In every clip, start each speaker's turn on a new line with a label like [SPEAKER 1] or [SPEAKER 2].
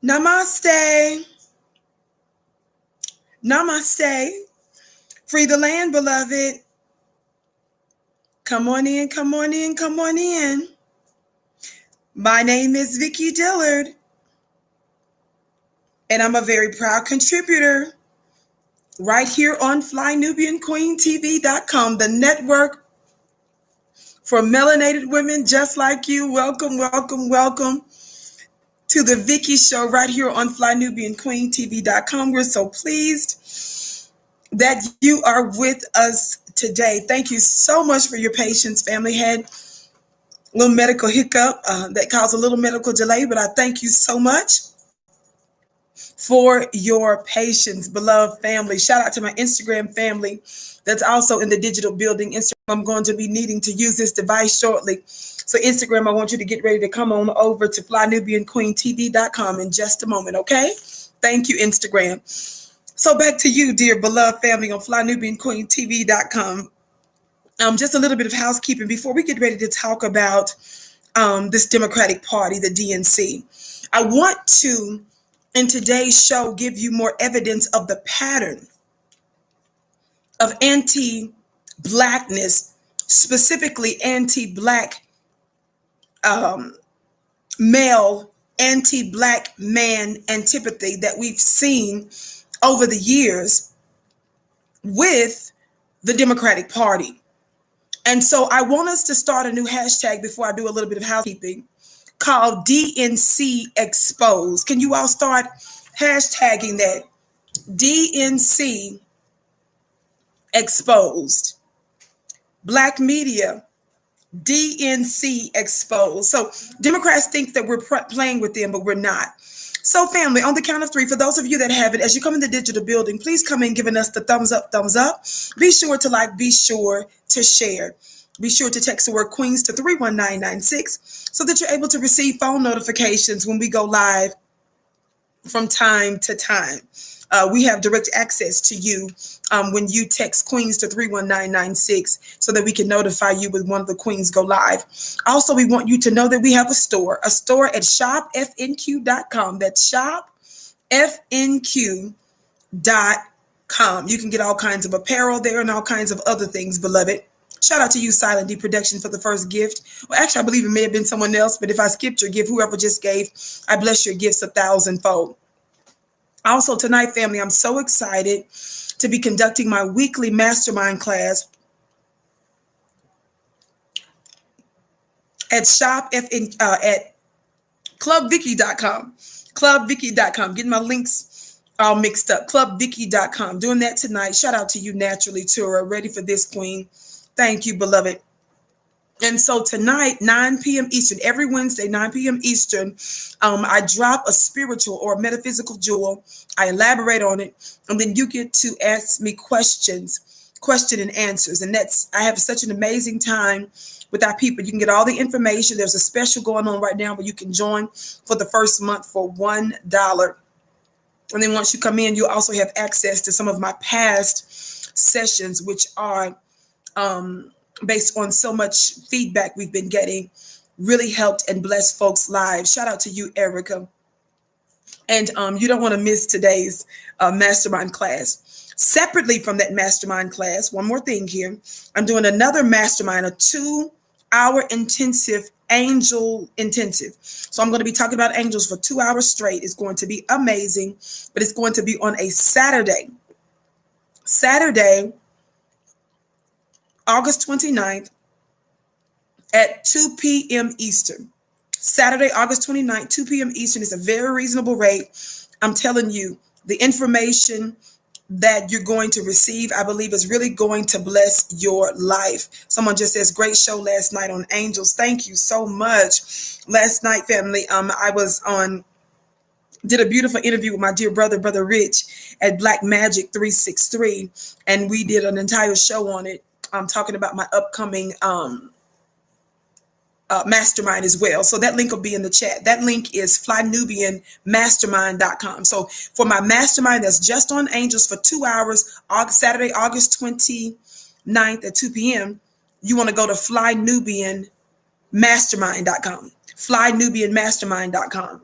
[SPEAKER 1] Namaste. Namaste. Free the land, beloved. Come on in, come on in, come on in. My name is Vicky Dillard, and I'm a very proud contributor right here on FlyNubianQueenTV.com, the network for melanated women just like you. Welcome, welcome, welcome to the Vicky Show right here on FlyNubianQueenTV.com. We're so pleased that you are with us today. Thank you so much for your patience. Family had a little medical hiccup that caused a little medical delay, but I thank you so much for your patience, beloved family. Shout out to my Instagram family that's also in the digital building. Instagram, I'm going to be needing to use this device shortly. So Instagram, I want you to get ready to come on over to FlyNubianQueenTV.com in just a moment, okay? Thank you, Instagram. So back to you, dear beloved family on FlyNubianQueenTV.com. Just a little bit of housekeeping before we get ready to talk about this Democratic Party, the DNC. I want to, in today's show, give you more evidence of the pattern of anti-Blackness, specifically anti-Black male, anti-Black man antipathy that we've seen over the years with the Democratic Party. And so I want us to start a new hashtag before I do a little bit of housekeeping called DNC Exposed. Can you all start hashtagging that? DNC Exposed. Black media, DNC Exposed. So Democrats think that we're playing with them, but we're not. So family, on the count of three, for those of you that have it, as you come in the digital building, please come in giving us the thumbs up, thumbs up. Be sure to like, be sure to share. Be sure to text the word Queens to 31996 so that you're able to receive phone notifications when we go live from time to time. We have direct access to you when you text Queens to 31996 so that we can notify you when one of the Queens go live. Also, we want you to know that we have a store at shopfnq.com. That's shopfnq.com. You can get all kinds of apparel there and all kinds of other things, beloved. Shout out to you, Silent D Production, for the first gift. Well, actually, I believe it may have been someone else, but if I skipped your gift, whoever just gave, I bless your gifts 1,000-fold. Also tonight, family, I'm so excited to be conducting my weekly mastermind class at clubvicky.com. Clubvicky.com. Getting my links all mixed up. Clubvicky.com. Doing that tonight. Shout out to you, Naturally Tura. Ready for this, Queen. Thank you, beloved. And so tonight, 9 p.m. Eastern, every Wednesday, 9 p.m. Eastern, I drop a spiritual or metaphysical jewel. I elaborate on it, and then you get to ask me question and answers. And I have such an amazing time with our people. You can get all the information. There's a special going on right now where you can join for the first month for $1. And then once you come in, you also have access to some of my past sessions, which are based on so much feedback we've been getting, really helped and blessed folks' lives. Shout out to you, Erica. And you don't want to miss today's mastermind class. Separately from that mastermind class, one more thing here. I'm doing another mastermind, a 2-hour intensive angel intensive. So I'm going to be talking about angels for 2 hours straight. It's going to be amazing, but it's going to be on a Saturday, August 29th at 2 p.m. Eastern. Saturday, August 29th, 2 p.m. Eastern is a very reasonable rate. I'm telling you, the information that you're going to receive, I believe, is really going to bless your life. Someone just says, great show last night on angels. Thank you so much. Last night, family, I did a beautiful interview with my dear brother, Brother Rich, at Black Magic 363, and we did an entire show on it. I'm talking about my upcoming mastermind as well. So that link will be in the chat. That link is flynubianmastermind.com. So for my mastermind, that's just on angels for 2 hours, Saturday, August 29th at 2 p.m., you want to go to flynubianmastermind.com. Flynubianmastermind.com.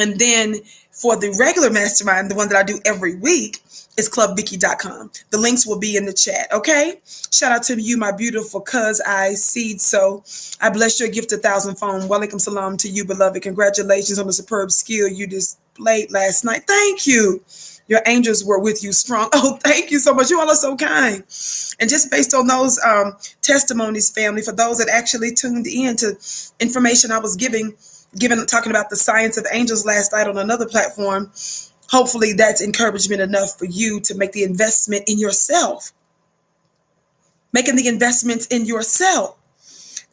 [SPEAKER 1] And then for the regular mastermind, the one that I do every week, is clubvicky.com. The links will be in the chat, okay? Shout out to you, my beautiful cuz I seed. So I bless your gift 1,000-fold. Walaikum salam to you, beloved. Congratulations on the superb skill you displayed last night. Thank you. Your angels were with you strong. Oh, thank you so much. You all are so kind. And just based on those testimonies, family, for those that actually tuned in to information I was given talking about the science of angels last night on another platform, hopefully that's encouragement enough for you to make the investment in yourself. Making the investments in yourself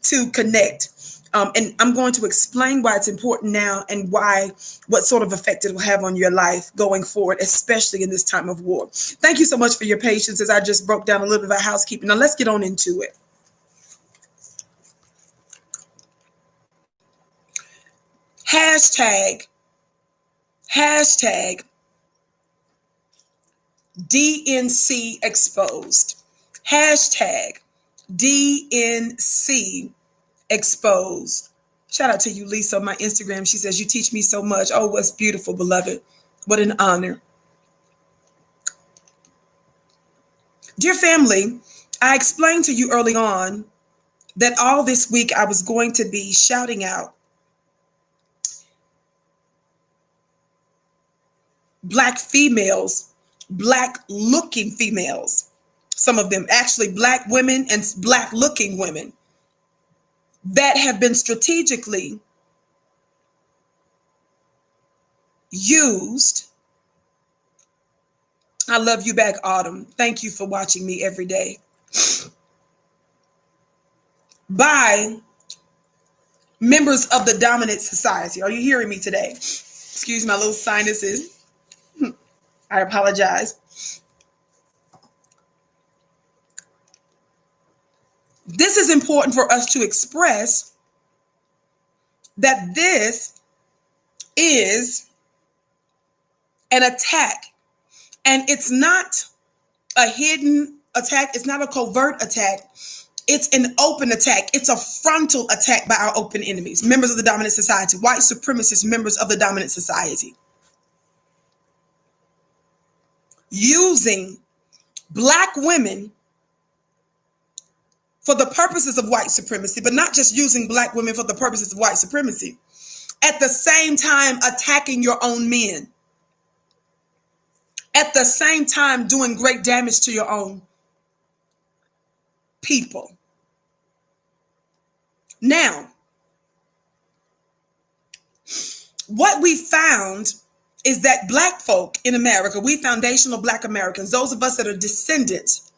[SPEAKER 1] to connect. And I'm going to explain why it's important now and what sort of effect it will have on your life going forward, especially in this time of war. Thank you so much for your patience as I just broke down a little bit about housekeeping. Now let's get on into it. Hashtag DNC Exposed. Hashtag DNC Exposed. Shout out to you, Lisa, on my Instagram. She says, you teach me so much. Oh, what's beautiful, beloved. What an honor. Dear family, I explained to you early on that all this week I was going to be shouting out Black females, Black looking females, some of them actually Black women and Black looking women that have been strategically used. I love you back, Autumn. Thank you for watching me every day. By members of the dominant society. Are you hearing me today? Excuse my little sinuses. I apologize. This is important for us to express that this is an attack, and it's not a hidden attack. It's not a covert attack. It's an open attack. It's a frontal attack by our open enemies, members of the dominant society, white supremacists, members of the dominant society, using Black women for the purposes of white supremacy, but not just using Black women for the purposes of white supremacy, at the same time attacking your own men, at the same time doing great damage to your own people. Now, what we found is that Black folk in America, we foundational Black Americans, those of us that are descendants,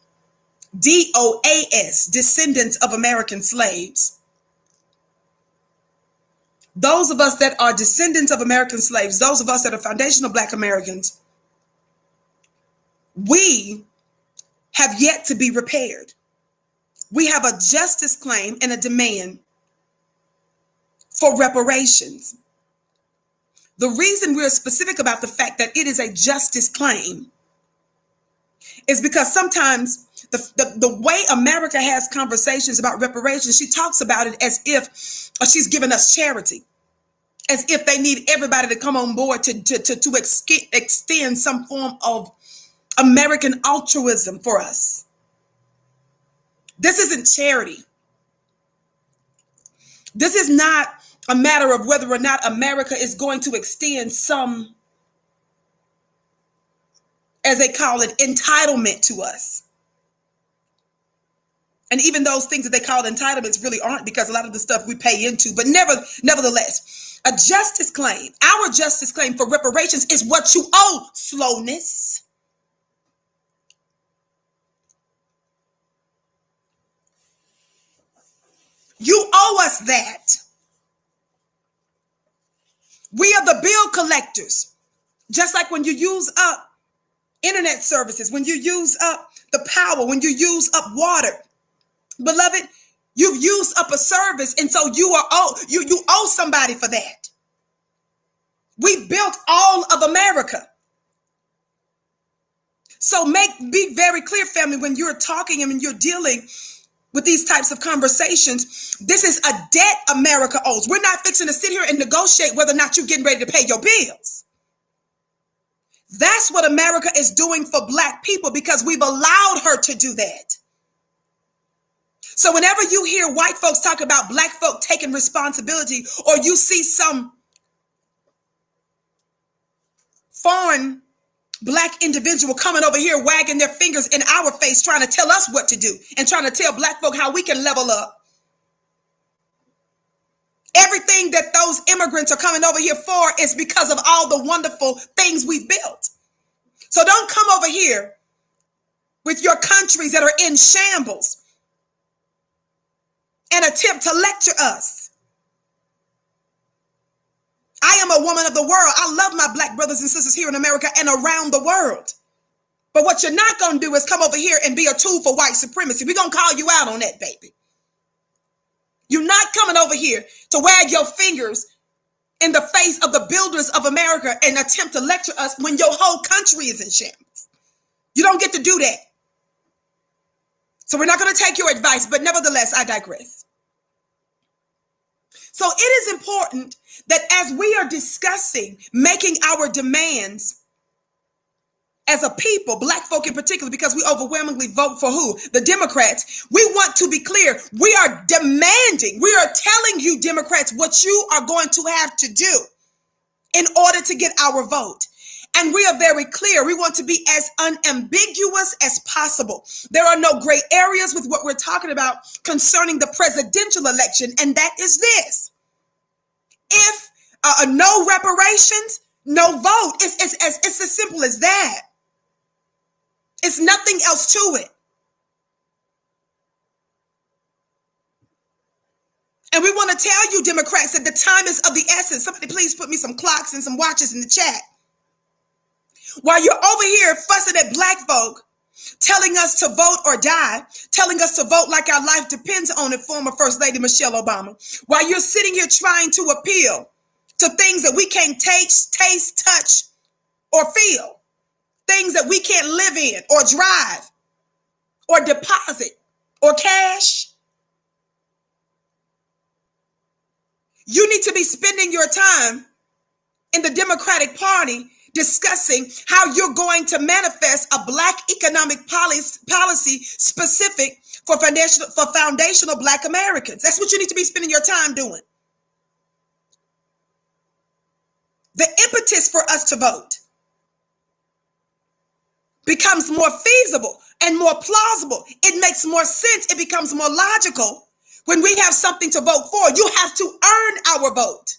[SPEAKER 1] DOAS, descendants of American slaves, those of us that are descendants of American slaves, those of us that are foundational Black Americans, we have yet to be repaired. We have a justice claim and a demand for reparations. The reason we're specific about the fact that it is a justice claim is because sometimes the way America has conversations about reparations, she talks about it as if she's giving us charity, as if they need everybody to come on board to extend some form of American altruism for us. This isn't charity. This is not a matter of whether or not America is going to extend some, as they call it, entitlement to us. And even those things that they call entitlements really aren't, because a lot of the stuff we pay into. But nevertheless, a justice claim, our justice claim for reparations is what you owe, slowness. You owe us that. We are the bill collectors. Just like when you use up internet services, when you use up the power, when you use up water, beloved, you've used up a service, and so you owe somebody for that. We built all of America. So be very clear, family, when you're talking and when you're dealing with these types of conversations. This is a debt America owes. We're not fixing to sit here and negotiate whether or not you're getting ready to pay your bills. That's what America is doing for Black people because we've allowed her to do that. So whenever you hear white folks talk about Black folk taking responsibility, or you see some foreign Black individual coming over here wagging their fingers in our face trying to tell us what to do and trying to tell Black folk how we can level up, everything that those immigrants are coming over here for is because of all the wonderful things we've built. So don't come over here with your countries that are in shambles and attempt to lecture us. I am a woman of the world. I love my Black brothers and sisters here in America and around the world. But what you're not going to do is come over here and be a tool for white supremacy. We're going to call you out on that, baby. You're not coming over here to wag your fingers in the face of the builders of America and attempt to lecture us when your whole country is in shambles. You don't get to do that. So we're not going to take your advice, but nevertheless, I digress. So it is important that as we are discussing making our demands as a people, Black folk in particular, because we overwhelmingly vote for who? The Democrats. We want to be clear. We are demanding, we are telling you Democrats what you are going to have to do in order to get our vote. And we are very clear. We want to be as unambiguous as possible. There are no gray areas with what we're talking about concerning the presidential election. And that is this. If no reparations, no vote. It's as simple as that. It's nothing else to it. And we want to tell you, Democrats, that the time is of the essence. Somebody please put me some clocks and some watches in the chat. While you're over here fussing at Black folk, telling us to vote or die, telling us to vote like our life depends on it, former First Lady Michelle Obama, while you're sitting here trying to appeal to things that we can't taste, touch, or feel, things that we can't live in or drive or deposit or cash, you need to be spending your time in the Democratic Party discussing how you're going to manifest a Black economic policy specific for foundational Black Americans. That's what you need to be spending your time doing. The impetus for us to vote becomes more feasible and more plausible. It makes more sense. It becomes more logical when we have something to vote for. You have to earn our vote.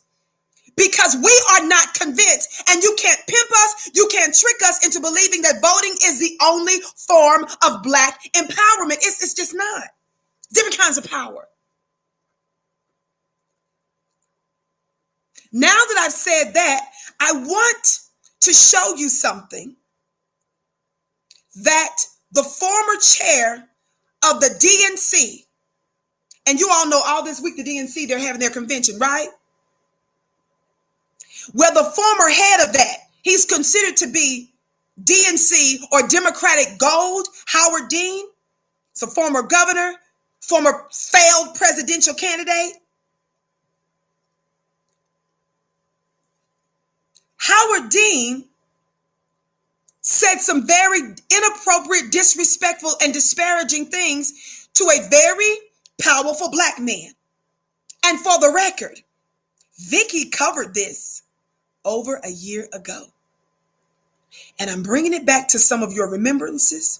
[SPEAKER 1] Because we are not convinced, and you can't pimp us, you can't trick us into believing that voting is the only form of Black empowerment. It's just not. Different kinds of power. Now that I've said that, I want to show you something that the former chair of the DNC, and you all know all this week the DNC, they're having their convention, right? Well, the former head of that, he's considered to be DNC or Democratic gold, Howard Dean. It's a former governor, former failed presidential candidate. Howard Dean said some very inappropriate, disrespectful, and disparaging things to a very powerful Black man. And for the record, Vicky covered this over a year ago. And I'm bringing it back to some of your remembrances.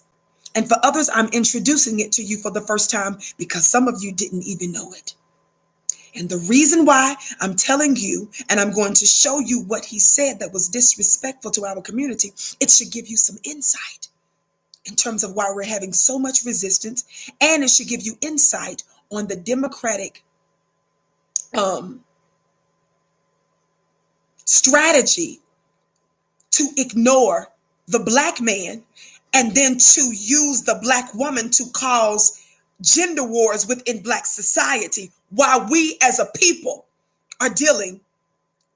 [SPEAKER 1] And for others, I'm introducing it to you for the first time because some of you didn't even know it. And the reason why I'm telling you, and I'm going to show you what he said that was disrespectful to our community, it should give you some insight in terms of why we're having so much resistance. And it should give you insight on the Democratic strategy to ignore the Black man and then to use the Black woman to cause gender wars within Black society while we as a people are dealing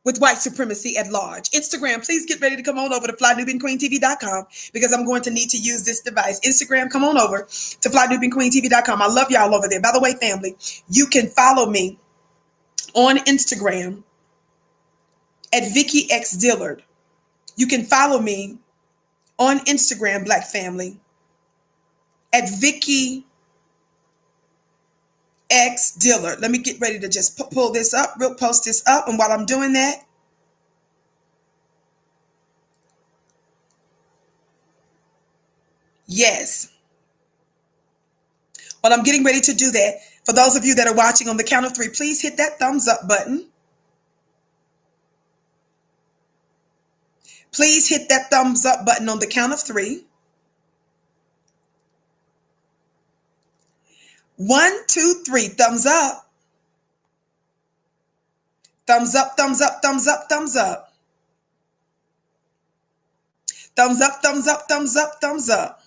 [SPEAKER 1] with white supremacy at large. Instagram, please get ready to come on over to flynubianqueentv.com because I'm going to need to use this device. Instagram, come on over to flynubianqueentv.com. I love y'all over there. By the way, family, you can follow me on Instagram at Vicky X Dillard. You can follow me on Instagram, Black family, at Vicky X Dillard. Let me get ready to just pull this up, post this up. And while I'm doing that, yes. While I'm getting ready to do that, for those of you that are watching on the count of 3, please hit that thumbs up button. Please hit that thumbs up button on the count of 3. 1, 2, 3, thumbs up. Thumbs up, thumbs up, thumbs up, thumbs up. Thumbs up, thumbs up, thumbs up, thumbs up.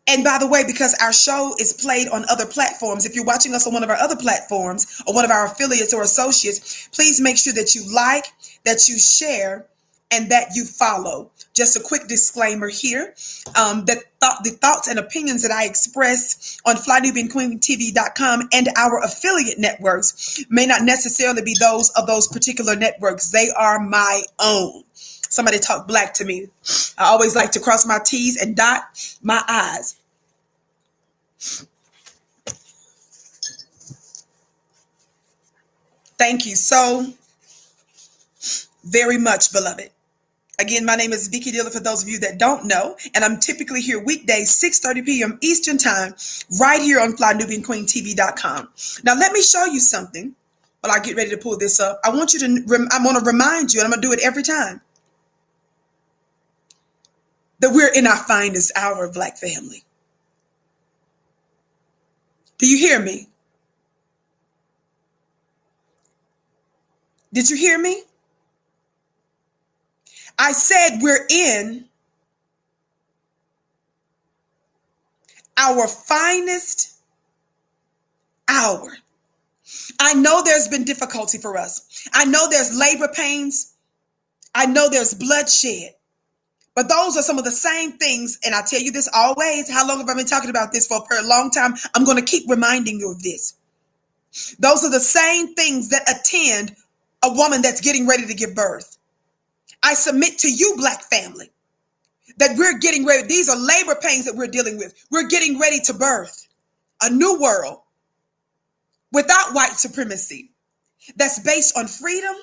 [SPEAKER 1] And by the way, because our show is played on other platforms, if you're watching us on one of our other platforms or one of our affiliates or associates, please make sure that you like, that you share, and that you follow. Just a quick disclaimer here, that the thoughts and opinions that I express on flynubianqueentv.com and our affiliate networks may not necessarily be those of those particular networks. They are my own. Somebody talk black to me. I always like to cross my T's and dot my I's. Thank you so very much, beloved. Again, my name is Vicky Dillard, for those of you that don't know, and I'm typically here weekdays, 6:30 p.m. Eastern Time, right here on flynubianqueentv.com. Now, let me show you something while I get ready to pull this up. I want to remind you, and I'm going to do it every time, that we're in our finest hour, Black family. Do you hear me? Did you hear me? I said we're in our finest hour. I know there's been difficulty for us. I know there's labor pains. I know there's bloodshed. But those are some of the same things, and I tell you this always. How long have I been talking about this for a long time? I'm going to keep reminding you of this. Those are the same things that attend a woman that's getting ready to give birth. I submit to you, Black family, that we're getting ready. These are labor pains that we're dealing with. We're getting ready to birth a new world without white supremacy that's based on freedom,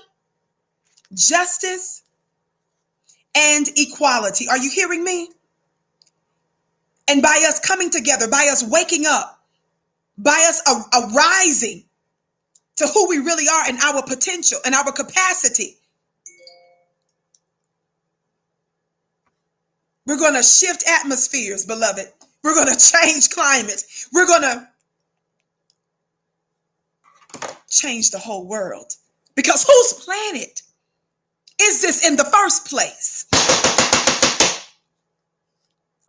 [SPEAKER 1] justice, and equality. Are you hearing me? And by us coming together, by us waking up, by us arising to who we really are and our potential and our capacity, we're going to shift atmospheres, beloved. We're going to change climates. We're going to change the whole world. Because whose planet is this in the first place?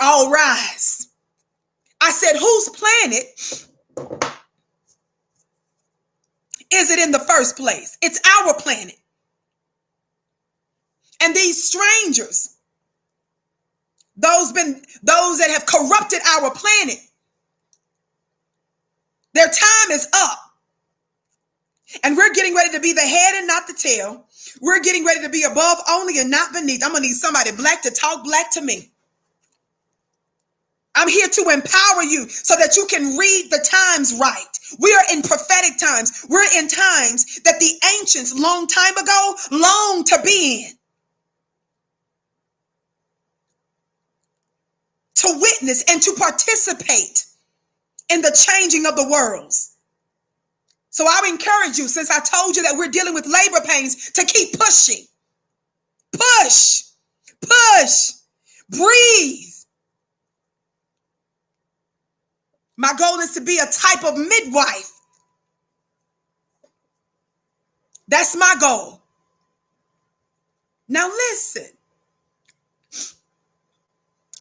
[SPEAKER 1] All rise. I said, whose planet is it in the first place? It's our planet. And these strangers, those that have corrupted our planet, their time is up. And we're getting ready to be the head and not the tail. We're getting ready to be above only and not beneath. I'm going to need somebody black to talk black to me. I'm here to empower you so that you can read the times right. We are in prophetic times. We're in times that the ancients long time ago longed to be in. To witness and to participate in the changing of the worlds. So I encourage you, since I told you that we're dealing with labor pains, to keep pushing. Push, push, breathe. My goal is to be a type of midwife. That's my goal. Now listen.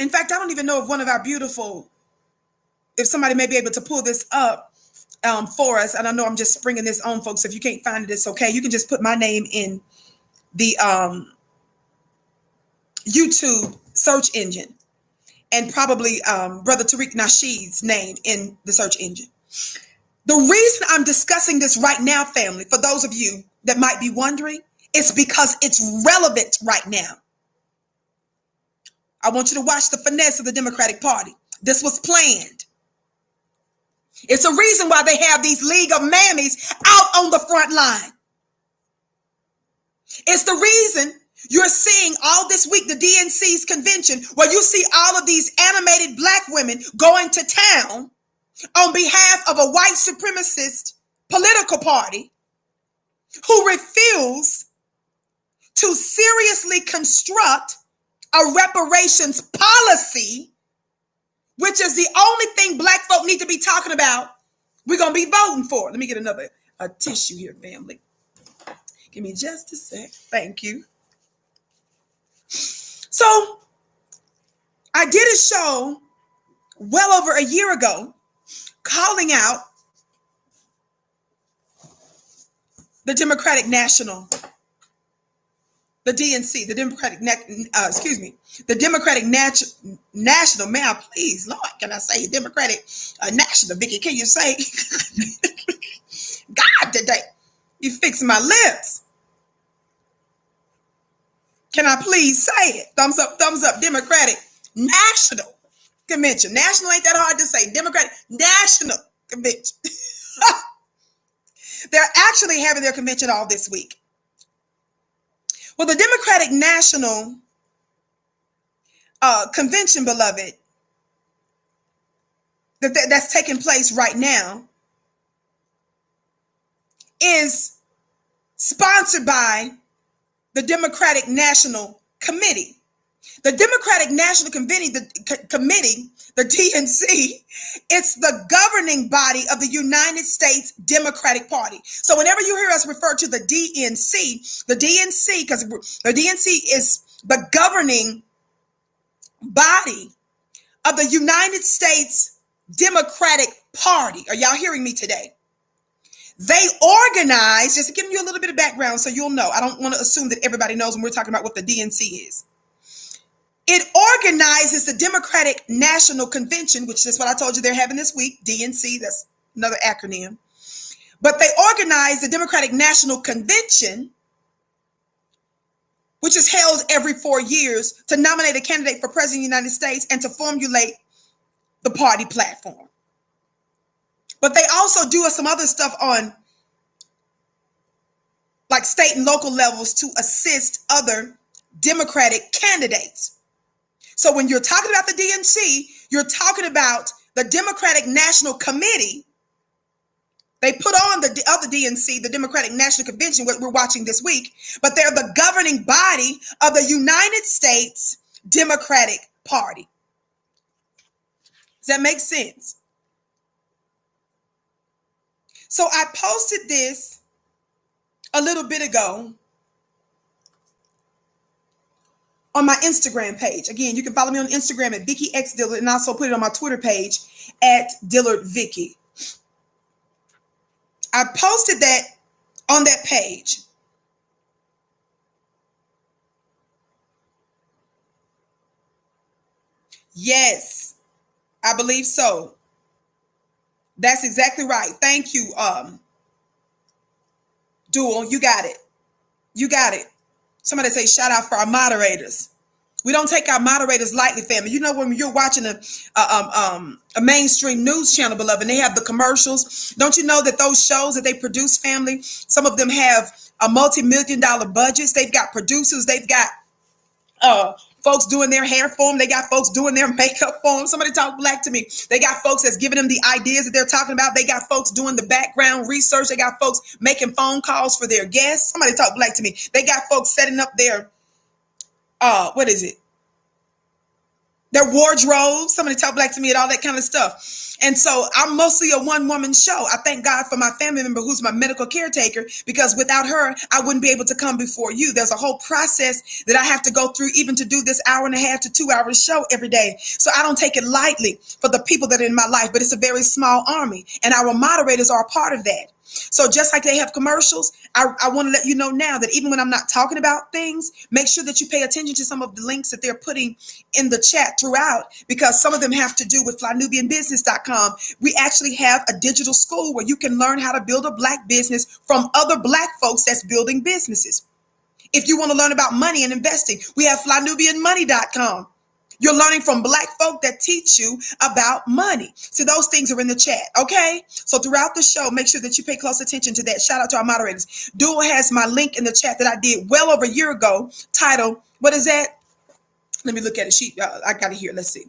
[SPEAKER 1] In fact, I don't even know if one of our beautiful, if somebody may be able to pull this up, for us. And I know I'm just springing this on, folks. If you can't find it, it's okay. You can just put my name in the YouTube search engine, and probably Brother Tariq Nasheed's name in the search engine. The reason I'm discussing this right now, family, for those of you that might be wondering, is because it's relevant right now. I want you to watch the finesse of the Democratic Party. This was planned. It's a reason why they have these League of Mammies out on the front line. It's the reason you're seeing all this week the DNC's convention, where you see all of these animated black women going to town on behalf of a white supremacist political party who refuse to seriously construct a reparations policy, which is the only thing black folk need to be talking about. We're going to be voting for. Let me get another tissue here, family. Give me just a sec. Thank you. So I did a show well over a year ago calling out the Democratic National, the DNC, the Democratic, the Democratic National, man, please, Lord, can I say Democratic National, Vicky, can you say, God, today, you fix my lips. Can I please say it? Thumbs up, Democratic National Convention. National ain't that hard to say. Democratic National Convention. They're actually having their convention all this week. Well, the Democratic National Convention, beloved, that's taking place right now, is sponsored by the Democratic National Committee. The Democratic National Committee, the DNC, it's the governing body of the United States Democratic Party. So whenever you hear us refer to the DNC, because the DNC is the governing body of the United States Democratic Party. Are y'all hearing me today? They organize, just to give you a little bit of background so you'll know. I don't want to assume that everybody knows when we're talking about what the DNC is. It organizes the Democratic National Convention, which is what I told you they're having this week, DNC, that's another acronym. But they organize the Democratic National Convention, which is held every 4 years, to nominate a candidate for president of the United States and to formulate the party platform. But they also do some other stuff on like state and local levels to assist other Democratic candidates. So when you're talking about the DNC, you're talking about the Democratic National Committee. They put on the other DNC, the Democratic National Convention, what we're watching this week, but they're the governing body of the United States Democratic Party. Does that make sense? So I posted this a little bit ago on my Instagram page. Again, you can follow me on Instagram at Vicky X Dillard, and also put it on my Twitter page at Dillard Vicky. I posted that on that page. Yes, I believe so. That's exactly right. Thank you, Dual. You got it. You got it. Somebody say shout out for our moderators. We don't take our moderators lightly, family. You know, when you're watching a mainstream news channel, beloved, and they have the commercials. Don't you know that those shows that they produce, family, some of them have a multi-million-dollar budgets. They've got producers. They've got folks doing their hair for them. They got folks doing their makeup for them. Somebody talk black to me. They got folks that's giving them the ideas that they're talking about. They got folks doing the background research. They got folks making phone calls for their guests. Somebody talk black to me. They got folks setting up their, their wardrobe. Somebody talk black to me and all that kind of stuff. And so I'm mostly a one-woman show. I thank God for my family member who's my medical caretaker, because without her, I wouldn't be able to come before you. There's a whole process that I have to go through even to do this 1.5 to 2 hour show every day. So I don't take it lightly for the people that are in my life, but it's a very small army, and our moderators are a part of that. So just like they have commercials, I want to let you know now that even when I'm not talking about things, make sure that you pay attention to some of the links that they're putting in the chat throughout, because some of them have to do with flynubianbusiness.com. We actually have a digital school where you can learn how to build a black business from other black folks that's building businesses. If you want to learn about money and investing, we have flynubianmoney.com. You're learning from black folk that teach you about money. So those things are in the chat, okay? So throughout the show, make sure that you pay close attention to that. Shout out to our moderators. Dual has my link in the chat that I did well over a year ago, titled, what is that? Let me look at it. I got it here. Let's see.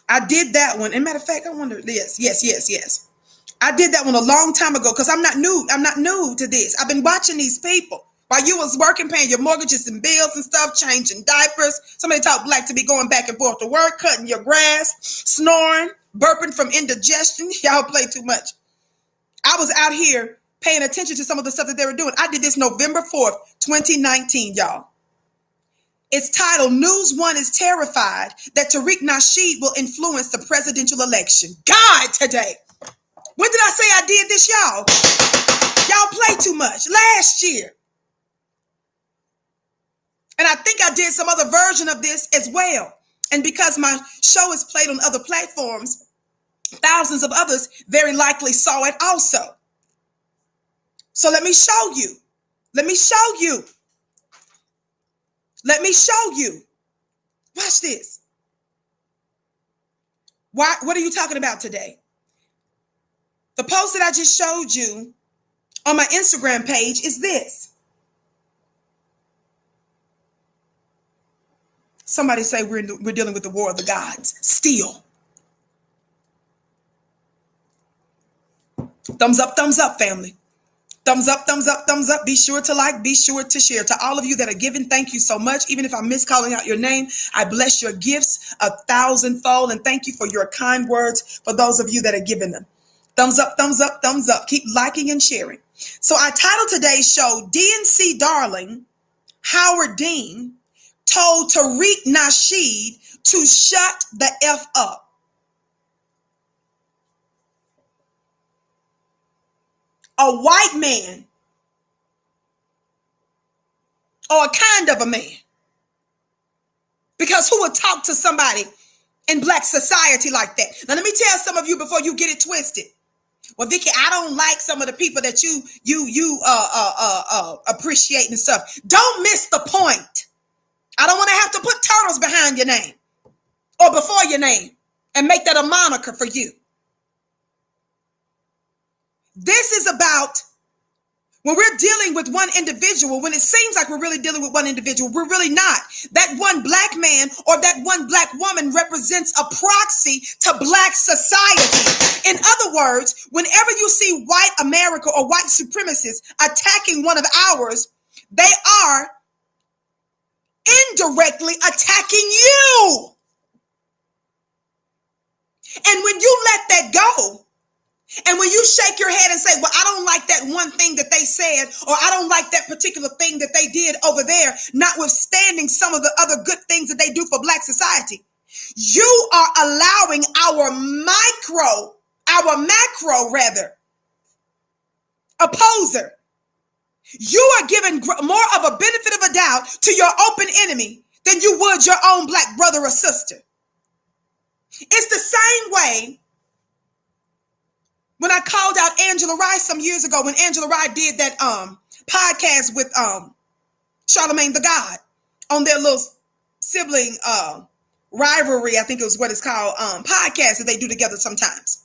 [SPEAKER 1] I did that one. And matter of fact, I wonder, yes. I did that one a long time ago because I'm not new to this. I've been watching these people. While you was working, paying your mortgages and bills and stuff, changing diapers. Somebody talk black to me, going back and forth to work, cutting your grass, snoring, burping from indigestion. Y'all play too much. I was out here paying attention to some of the stuff that they were doing. I did this November 4th, 2019, y'all. It's titled, News One is Terrified That Tariq Nasheed Will Influence the Presidential Election. God, today. When did I say I did this, y'all? Y'all play too much. Last year. And I think I did some other version of this as well. And because my show is played on other platforms, thousands of others very likely saw it also. So let me show you. Let me show you. Let me show you. Watch this. What are you talking about today? The post that I just showed you on my Instagram page is this. Somebody say we're dealing with the war of the gods. Still. Thumbs up, family. Thumbs up, thumbs up, thumbs up. Be sure to like, be sure to share. To all of you that are giving, thank you so much. Even if I miss calling out your name, I bless your gifts 1,000-fold. And thank you for your kind words for those of you that are giving them. Thumbs up, thumbs up, thumbs up. Keep liking and sharing. So I titled today's show, DNC Darling, Howard Dean, told Tariq Nasheed to shut the F up. A white man, or a kind of a man, because who would talk to somebody in black society like that? Now let me tell some of you before you get it twisted. Well, Vicky, I don't like some of the people that you appreciate and stuff. Don't miss the point. I don't want to have to put turtles behind your name or before your name and make that a moniker for you. This is about when we're dealing with one individual, when it seems like we're really dealing with one individual, we're really not. That one black man or that one black woman represents a proxy to black society. In other words, whenever you see white America or white supremacists attacking one of ours, they are indirectly attacking you. And when you let that go, and when you shake your head and say, well, I don't like that one thing that they said, or I don't like that particular thing that they did over there, notwithstanding some of the other good things that they do for black society, you are allowing our macro opposer. You are giving more of a benefit of a doubt to your open enemy than you would your own black brother or sister. It's the same way when I called out Angela Wright some years ago, when Angela Wright did that podcast with Charlemagne the God on their little sibling rivalry, I think it was what it's called, podcast that they do together sometimes.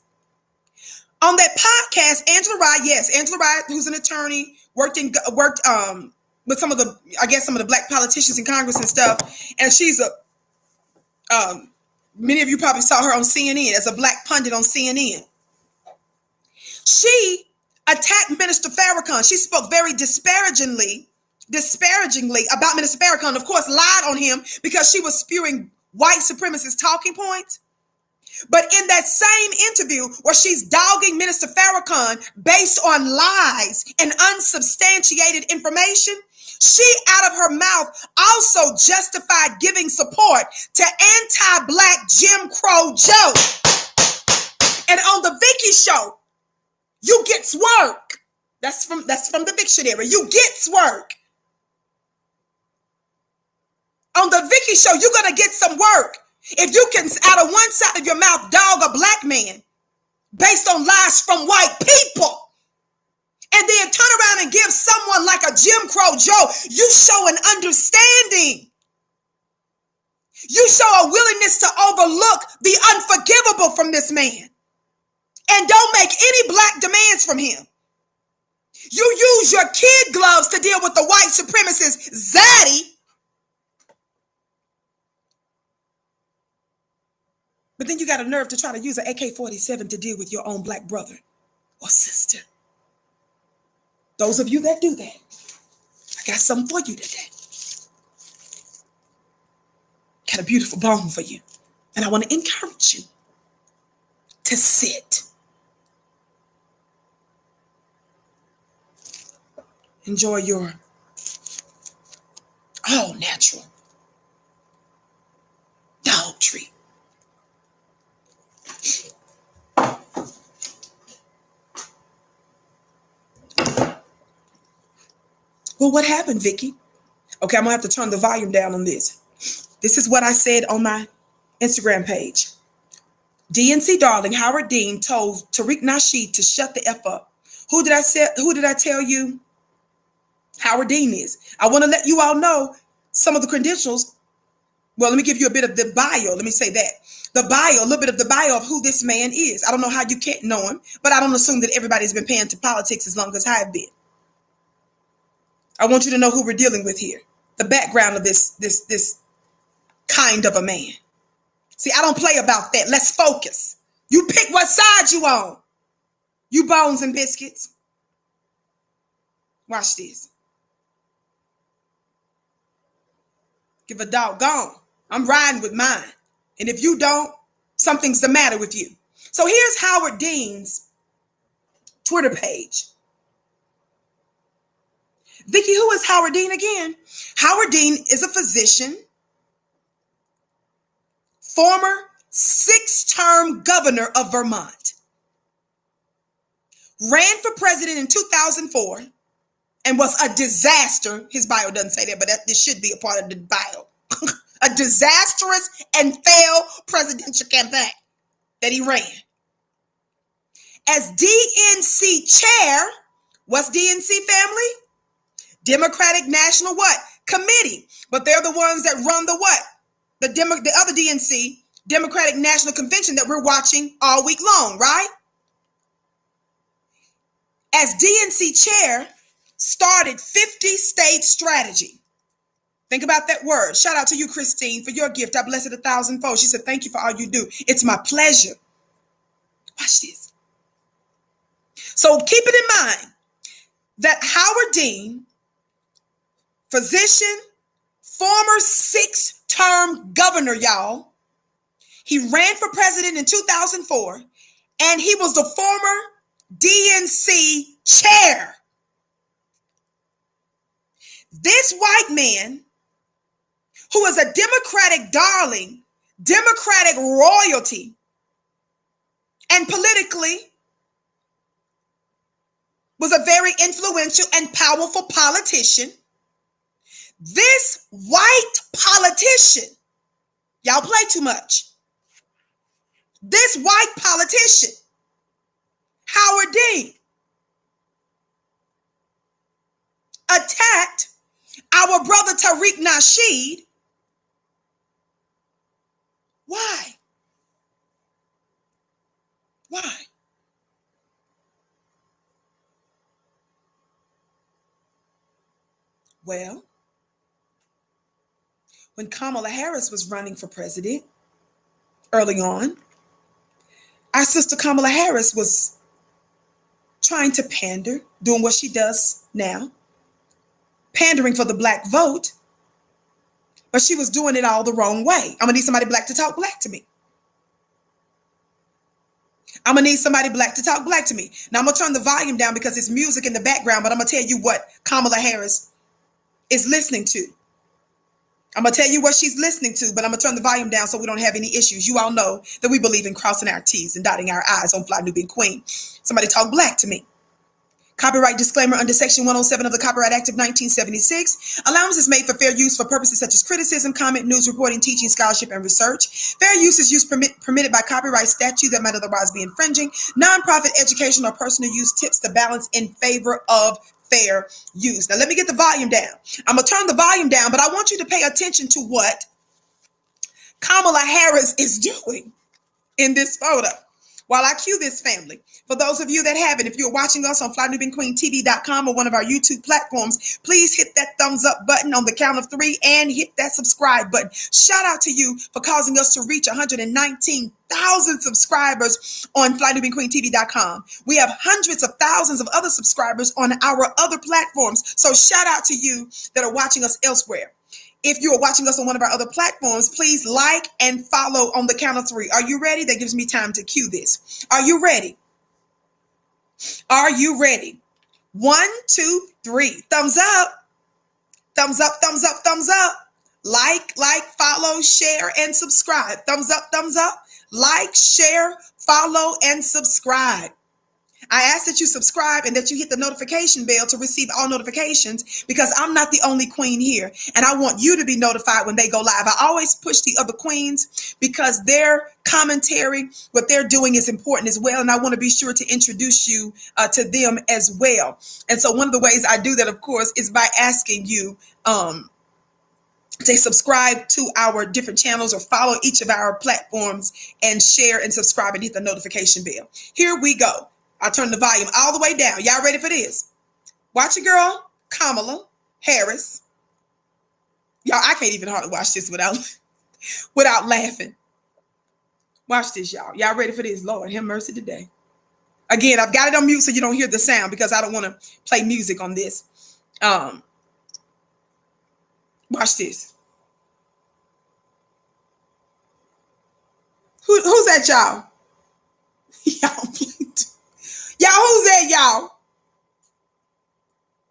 [SPEAKER 1] On that podcast, Angela Wright, who's an attorney, worked with some of the black politicians in Congress and stuff, and she's many of you probably saw her on CNN as a black pundit on CNN. She attacked Minister Farrakhan. She spoke very disparagingly disparagingly about Minister Farrakhan, of course, lied on him because she was spewing white supremacist talking points. But in that same interview where she's dogging Minister Farrakhan based on lies and unsubstantiated information, she out of her mouth also justified giving support to anti-black Jim Crow Joe. And on the Vicky show, you gets work. That's from the dictionary. You gets work. On the Vicky show, you're going to get some work. If you can, out of one side of your mouth, dog a black man based on lies from white people, and then turn around and give someone like a Jim Crow Joe, you show an understanding. You show a willingness to overlook the unforgivable from this man and don't make any black demands from him. You use your kid gloves to deal with the white supremacist zaddy. But then you got a nerve to try to use an AK-47 to deal with your own black brother or sister. Those of you that do that, I got something for you today. Got a beautiful bone for you. And I want to encourage you to sit. Enjoy your all natural dog treat. Well, what happened, Vicky? Okay, I'm gonna have to turn the volume down on this. This is what I said on my Instagram page. DNC darling Howard Dean told Tariq Nasheed to shut the F up. Who did I tell you Howard Dean is? I want to let you all know some of the credentials. Well, let me give you a bit of the bio. Let me say that. The bio, a little bit of the bio of who this man is. I don't know how you can't know him, but I don't assume that everybody's been paying to politics as long as I've been. I want you to know who we're dealing with here. The background of this kind of a man. See, I don't play about that. Let's focus. You pick what side you on. You bones and biscuits. Watch this. Give a doggone. I'm riding with mine. And if you don't, something's the matter with you. So here's Howard Dean's Twitter page. Vicky, who is Howard Dean again? Howard Dean is a physician, former 6-term governor of Vermont, ran for president in 2004 and was a disaster. His bio doesn't say that, but this should be a part of the bio. A disastrous and failed presidential campaign that he ran. As DNC chair, what's DNC family? Democratic National what? Committee. But they're the ones that run the what? The other DNC, Democratic National Convention that we're watching all week long, right? As DNC chair, started 50-state strategy. Think about that word. Shout out to you, Christine, for your gift. I bless it 1,000-fold. She said, thank you for all you do. It's my pleasure. Watch this. So keep it in mind that Howard Dean, physician, former 6-term governor, y'all. He ran for president in 2004, and he was the former DNC chair. This white man, who is a Democratic darling, Democratic royalty, and politically was a very influential and powerful politician. This white politician, y'all play too much. This white politician, Howard Dean, attacked our brother Tariq Nasheed. Why? Why? Well, when Kamala Harris was running for president early on, our sister Kamala Harris was trying to pander, doing what she does now, pandering for the black vote, but she was doing it all the wrong way. I'm gonna need somebody black to talk black to me. I'm gonna need somebody black to talk black to me. Now I'm gonna turn the volume down because it's music in the background, but I'm gonna tell you what Kamala Harris is listening to. I'm gonna tell you what she's listening to, but I'm gonna turn the volume down so we don't have any issues. You all know that we believe in crossing our T's and dotting our I's on Fly Nubian Queen. Somebody talk black to me. Copyright disclaimer under Section 107 of the Copyright Act of 1976. Allowance is made for fair use for purposes such as criticism, comment, news reporting, teaching, scholarship, and research. Fair use is use permitted by copyright statute that might otherwise be infringing. Nonprofit education or personal use tips the balance in favor of fair use. Now let me get the volume down. I'm going to turn the volume down, but I want you to pay attention to what Kamala Harris is doing in this photo while I cue this family. For those of you that haven't, if you're watching us on FlyNubianQueenTV.com or one of our YouTube platforms, please hit that thumbs up button on the count of 3 and hit that subscribe button. Shout out to you for causing us to reach 119,000 subscribers on FlyNubianQueenTV.com. We have hundreds of thousands of other subscribers on our other platforms. So shout out to you that are watching us elsewhere. If you are watching us on one of our other platforms, please like and follow on the count of 3. Are you ready? That gives me time to cue this. Are you ready? Are you ready? 1, 2, 3. Thumbs up. Thumbs up, thumbs up, thumbs up. Like, follow, share, and subscribe. Thumbs up, thumbs up. Like, share, follow, and subscribe. I ask that you subscribe and that you hit the notification bell to receive all notifications because I'm not the only queen here. And I want you to be notified when they go live. I always push the other queens because their commentary, what they're doing is important as well. And I want to be sure to introduce you to them as well. And so one of the ways I do that, of course, is by asking you to subscribe to our different channels or follow each of our platforms and share and subscribe and hit the notification bell. Here we go. I'll turn the volume all the way down. Y'all ready for this? Watch your girl, Kamala Harris. Y'all, I can't even hardly watch this without laughing. Watch this, y'all. Y'all ready for this? Lord, have mercy today. Again, I've got it on mute so you don't hear the sound because I don't want to play music on this. Watch this. Who's that, y'all? Y'all, y'all, who's that, y'all?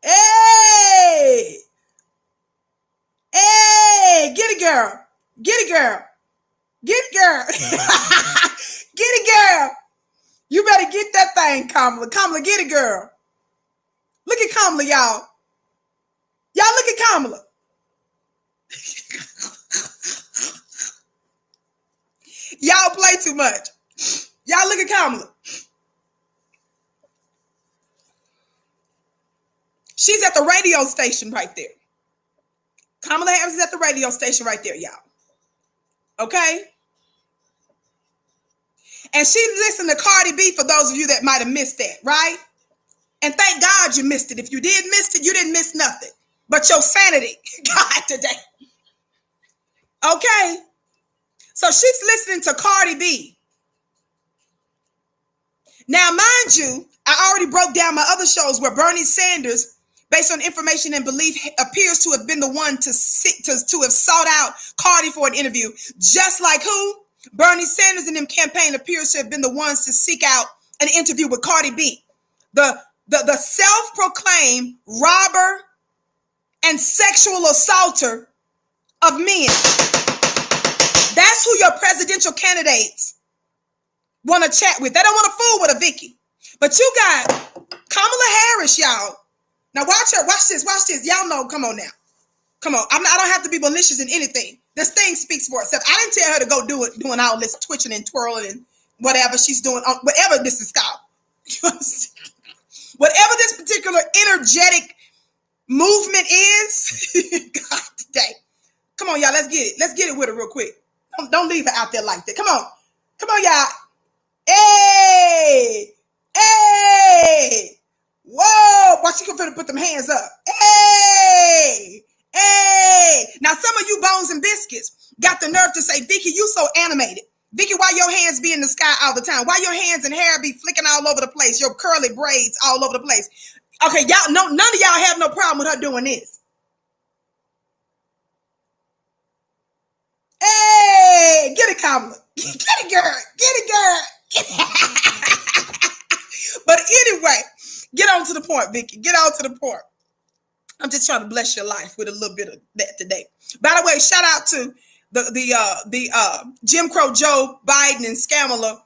[SPEAKER 1] Hey! Hey! Get it, girl. Get it, girl. Get it, girl. Get it, girl. You better get that thing, Kamala. Kamala, get it, girl. Look at Kamala, y'all. Y'all look at Kamala. Y'all play too much. Y'all look at Kamala. She's at the radio station right there. Kamala Harris is at the radio station right there, y'all. Okay? And she listened to Cardi B for those of you that might have missed that, right? And thank God you missed it. If you did miss it, you didn't miss nothing. But your sanity, God, today. Okay? So she's listening to Cardi B. Now, mind you, I already broke down my other shows where Bernie Sanders, based on information and belief, appears to have been the one to have sought out Cardi for an interview. Just like who? Bernie Sanders and them campaign appears to have been the ones to seek out an interview with Cardi B. The self-proclaimed robber and sexual assaulter of men. That's who your presidential candidates want to chat with. They don't want to fool with a Vicky. But you got Kamala Harris, y'all. Now watch her. Watch this. Watch this. Y'all know. Come on now. Come on. I don't have to be malicious in anything. This thing speaks for itself. I didn't tell her to go doing all this twitching and twirling and whatever she's doing. Whatever this is called. Whatever this particular energetic movement is. God, today. Come on, y'all. Let's get it. Let's get it with her real quick. Don't leave her out there like that. Come on. Come on, y'all. Hey. Hey. Whoa. Watch you gonna put them hands up. Hey. Hey. Now, some of you bones and biscuits got the nerve to say, Vicky, you so animated. Vicky, why your hands be in the sky all the time? Why your hands and hair be flicking all over the place? Your curly braids all over the place. Okay, y'all, none of y'all have no problem with her doing this. Get it, Kamala. Get it, girl. Get it, girl. But anyway, get on to the point, Vicky. Get on to the point. I'm just trying to bless your life with a little bit of that today. By the way, shout out to the Jim Crow Joe Biden and Scamala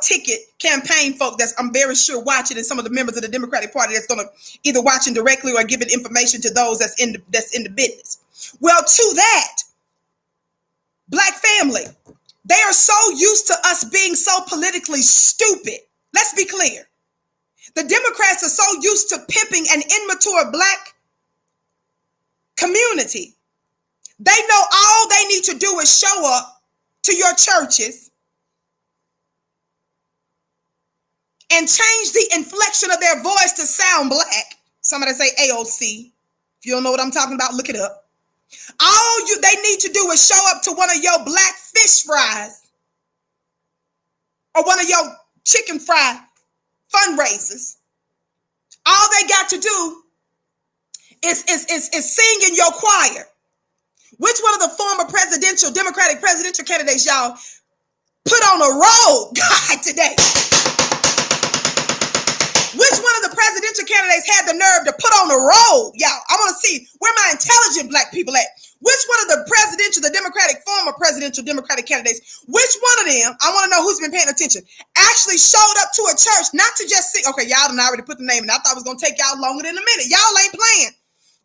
[SPEAKER 1] ticket campaign folk that's I'm very sure watching, and some of the members of the Democratic Party that's going to either watching directly or giving information to those that's in the business. Well, to that, Black family, they are so used to us being so politically stupid. Let's be clear. The Democrats are so used to pimping an immature Black community. They know all they need to do is show up to your churches and change the inflection of their voice to sound Black. Somebody say AOC. If you don't know what I'm talking about, look it up. All they need to do is show up to one of your Black fish fries or one of your chicken fry fundraisers. All they got to do is sing in your choir. Which one of the former Democratic presidential candidates y'all put on a robe, God, today? Which one of the presidential candidates had the nerve to put on a robe, y'all? I want to see where my intelligent Black people at. Which one of the former presidential Democratic candidates, which one of them, I want to know who's been paying attention, actually showed up to a church, not to just see, okay, y'all done already put the name in. I thought it was going to take y'all longer than a minute. Y'all ain't playing.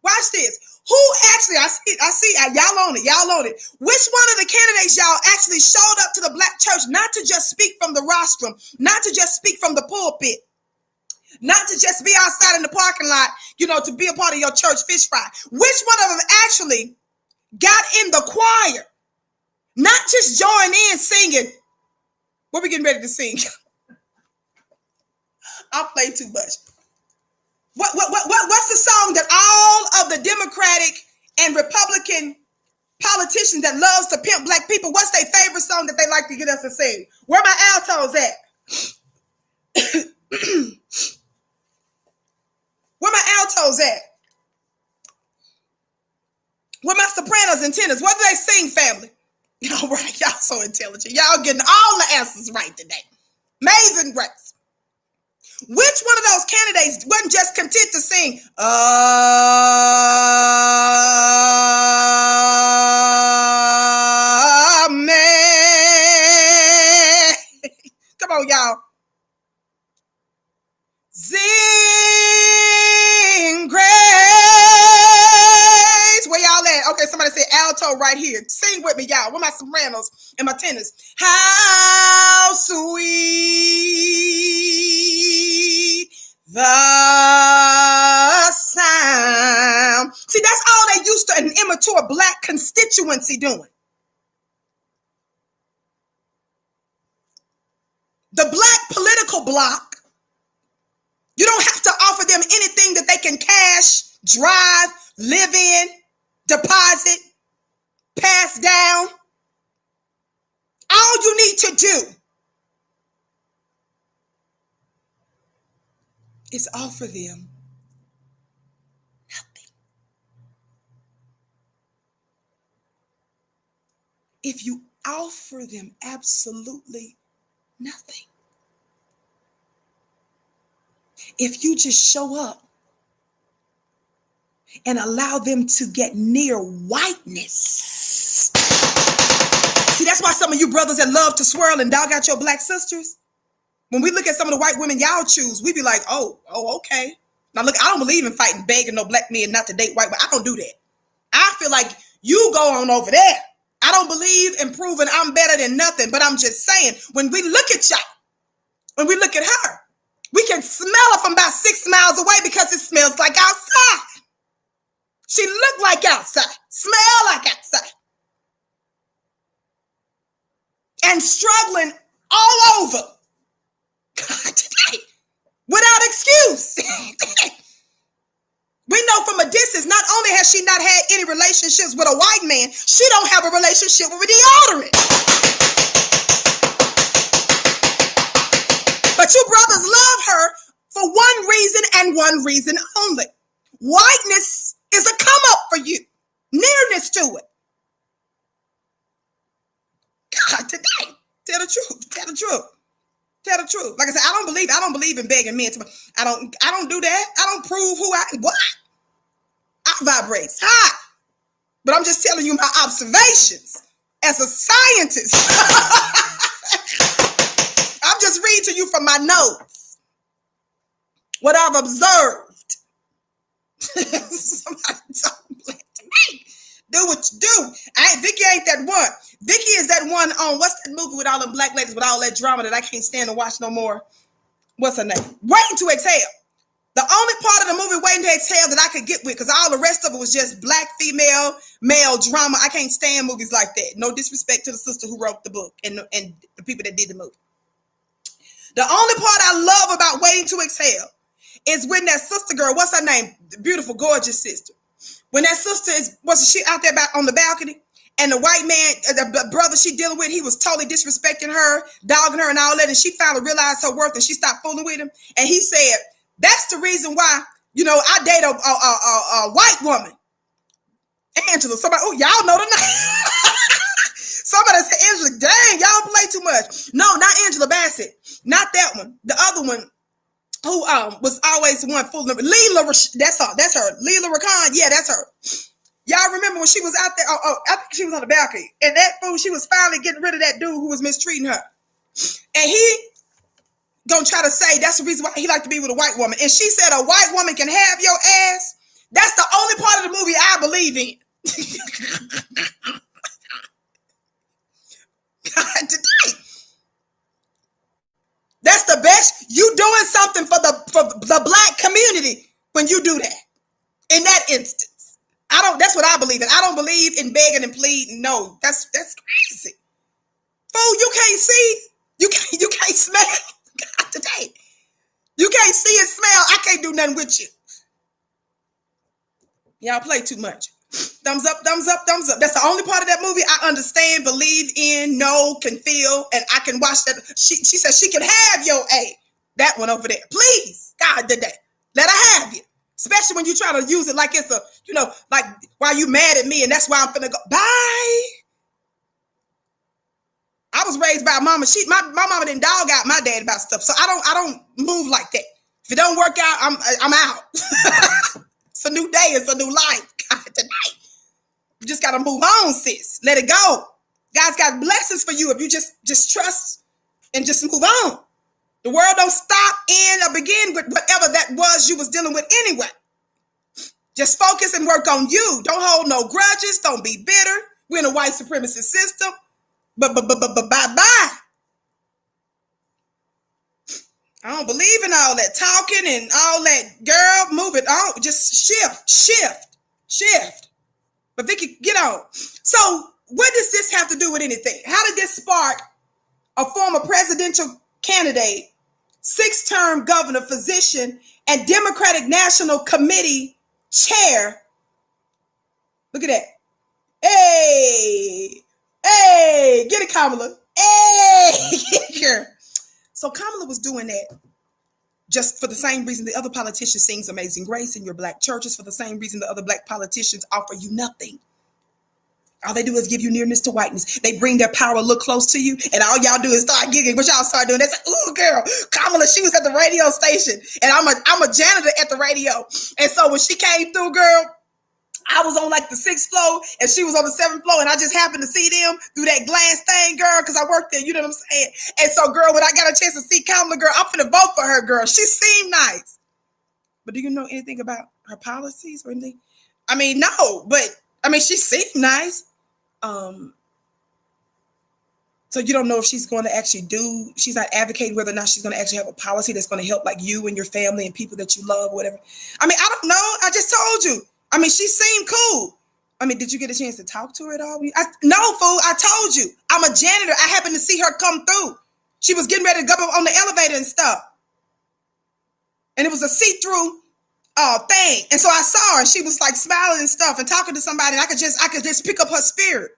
[SPEAKER 1] Watch this. Who actually, I see, y'all on it. Which one of the candidates y'all actually showed up to the Black church, not to just speak from the rostrum, not to just speak from the pulpit, not to just be outside in the parking lot, to be a part of your church fish fry. Which one of them actually got in the choir, not just join in singing? What we getting ready to sing? I'll play too much. What's the song that all of the Democratic and Republican politicians that loves to pimp Black people, what's their favorite song that they like to get us to sing? Where my altos at? Where my altos at? Where my sopranos and tenors? What do they sing, family? All right, y'all so intelligent. Y'all getting all the answers right today. Amazing grace. Which one of those candidates wasn't just content to sing, Amen? Come on, y'all. Sing grace. Where y'all at? Okay, somebody say alto right here. Sing with me, y'all. Where my sopranos and my tenors? How sweet the sound. See, that's all they used to an immature Black constituency doing. The Black political bloc, you don't have to offer them anything that they can cash, drive, live in, deposit, pass down. All you need to do is offer them nothing. If you offer them absolutely nothing, if you just show up and allow them to get near whiteness. See, that's why some of you brothers that love to swirl and dog out your Black sisters, when we look at some of the white women y'all choose, we be like, oh, okay. Now look, I don't believe in fighting, begging no Black men not to date white, but I don't do that. I feel like you go on over there. I don't believe in proving I'm better than nothing, but I'm just saying, when we look at y'all, when we look at her, we can smell her from about 6 miles away because it smells like outside. She look like outside, smell like outside, and struggling all over. God, today, without excuse. We know from a distance, not only has she not had any relationships with a white man, she don't have a relationship with a deodorant. But you brothers love her for one reason and one reason only. Whiteness is a come up for you. Nearness to it. God, today, tell the truth. Tell the truth. Tell the truth. Like I said, I don't believe in begging men. I don't do that. I don't prove what. I vibrate high. But I'm just telling you my observations as a scientist. I'm just reading to you from my notes what I've observed. Somebody talking black to me. Do what you do. Vicky ain't that one. Vicky is that one on what's that movie with all the black ladies with all that drama that I can't stand to watch no more? What's her name? Waiting to Exhale. The only part of the movie Waiting to Exhale that I could get with, because all the rest of it was just black, female, male drama. I can't stand movies like that. No disrespect to the sister who wrote the book and the people that did the movie. The only part I love about Waiting to Exhale is when that sister girl, what's her name? The beautiful, gorgeous sister. When that sister wasn't she out there on the balcony, and the white man, the brother she dealing with, he was totally disrespecting her, dogging her and all that, and she finally realized her worth and she stopped fooling with him. And he said, that's the reason why, I date a white woman. Angela, somebody, oh, y'all know the name. Somebody said, Angela, dang, y'all play too much. No, not Angela Bassett. Not that one. The other one who was always the one fooling. Leela, that's her. Leela Rakan, yeah, that's her. Y'all remember when she was out there? I think she was on the balcony. And that fool, she was finally getting rid of that dude who was mistreating her. And he gonna try to say that's the reason why he liked to be with a white woman. And she said a white woman can have your ass. That's the only part of the movie I believe in. God, today. That's the best. You doing something for the black community when you do that. In that instance. That's what I believe in. I don't believe in begging and pleading. No, that's crazy. Fool, you can't see. You can't smell. God, today. You can't see and smell. I can't do nothing with you. Y'all play too much. Thumbs up, thumbs up, thumbs up. That's the only part of that movie I understand, believe in, know, can feel, and I can watch that. She said she can have your A. That one over there. Please, God, today. Let her have you. Especially when you try to use it like it's a, like why you mad at me and that's why I'm finna go. Bye. I was raised by a mama. My mama didn't dog out my dad about stuff. So I don't move like that. If it don't work out, I'm out. It's a new day. It's a new life. God, tonight. You just gotta move on, sis. Let it go. God's got blessings for you if you just trust and just move on. The world don't stop, end, or begin with whatever that was you was dealing with anyway. Just focus and work on you. Don't hold no grudges. Don't be bitter. We're in a white supremacist system. But bye-bye. I don't believe in all that talking and all that, girl, move it on. Just shift. But Vicky, get on. So what does this have to do with anything? How did this spark a former presidential candidate, 6-term governor, physician, and Democratic National Committee chair? Look at that. Hey, get it, Kamala. Hey, here. So Kamala was doing that just for the same reason the other politicians sings Amazing Grace in your black churches, for the same reason the other black politicians offer you nothing. All they do is give you nearness to whiteness. They bring their power a little close to you, and all y'all do is start giggling. What y'all start doing? They say, ooh, girl, Kamala, she was at the radio station, and I'm a janitor at the radio. And so when she came through, girl, I was on like the 6th floor and she was on the 7th floor, and I just happened to see them through that glass thing, girl, because I worked there, you know what I'm saying? And so, girl, when I got a chance to see Kamala, girl, I'm finna vote for her, girl. She seemed nice. But do you know anything about her policies or anything? I mean, no, but I mean, she seemed nice. So you don't know if she's going to actually she's not advocating whether or not she's going to actually have a policy that's going to help like you and your family and people that you love, whatever. I mean, I don't know. I just told you. I mean, she seemed cool. I mean, did you get a chance to talk to her at all? No, fool. I told you. I'm a janitor. I happened to see her come through. She was getting ready to go up on the elevator and stuff. And it was a see-through thing. And so I saw her. She was like smiling and stuff and talking to somebody. And I could just pick up her spirit.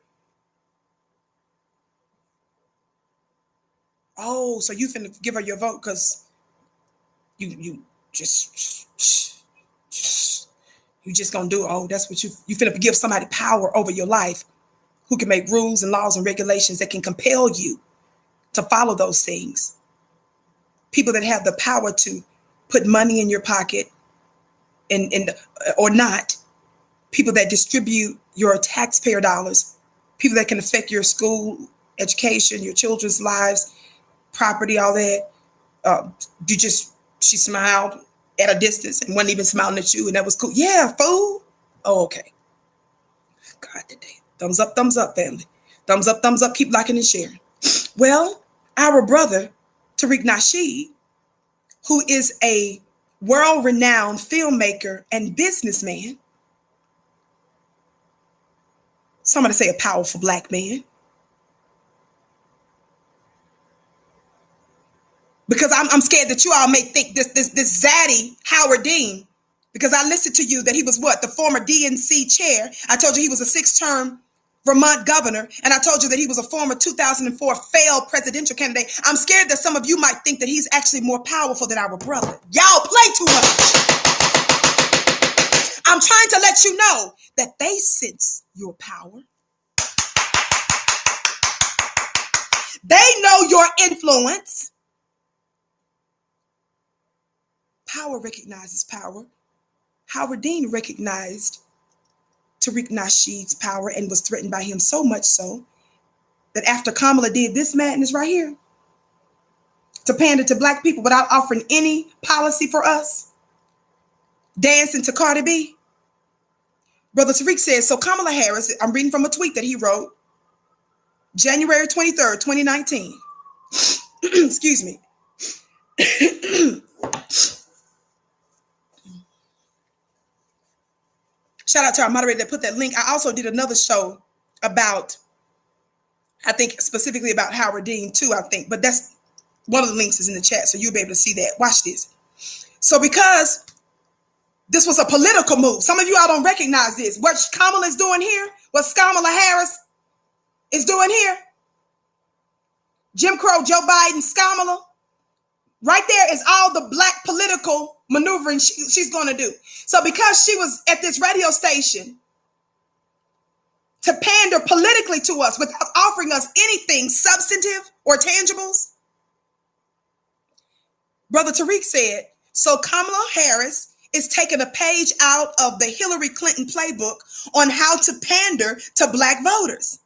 [SPEAKER 1] Oh, so you finna give her your vote because you just gonna do it. Oh, that's what you finna give somebody power over your life. who can make rules and laws and regulations that can compel you to follow those things. People that have the power to put money in your pocket or not. People that distribute your taxpayer dollars. People that can affect your school, education, your children's lives, property, all that. She smiled at a distance and wasn't even smiling at you, and that was cool. Yeah, fool. Oh, okay. God, today. Thumbs up, family. Thumbs up, keep liking and sharing. Well, our brother, Tariq Nasheed, who is a world-renowned filmmaker and businessman, somebody say a powerful Black man, because I'm scared that you all may think this zaddy Howard Dean, because I listed to you that he was the former DNC chair. I told you he was a 6-term Vermont governor, and I told you that he was a former 2004 failed presidential candidate. I'm scared that some of you might think that he's actually more powerful than our brother. Y'all play too much. I'm trying to let you know that they sense your power. They know your influence. Power recognizes power. Howard Dean recognized Tariq Nasheed's power and was threatened by him, so much so that after Kamala did this madness right here, to pander to Black people without offering any policy for us, dancing to Cardi B, Brother Tariq says, so Kamala Harris, I'm reading from a tweet that he wrote, January 23rd, 2019. Excuse me. Shout out to our moderator that put that link. I also did another show about, I think specifically about Howard Dean too, I think. But that's one of the links is in the chat, so you'll be able to see that. Watch this. So because this was a political move, some of you all don't recognize this. What Kamala is doing here, what Kamala Harris is doing here, Jim Crow, Joe Biden, Kamala, right there is all the Black political maneuvering she's going to do. So because she was at this radio station to pander politically to us without offering us anything substantive or tangibles, Brother Tariq said, so Kamala Harris is taking a page out of the Hillary Clinton playbook on how to pander to Black voters.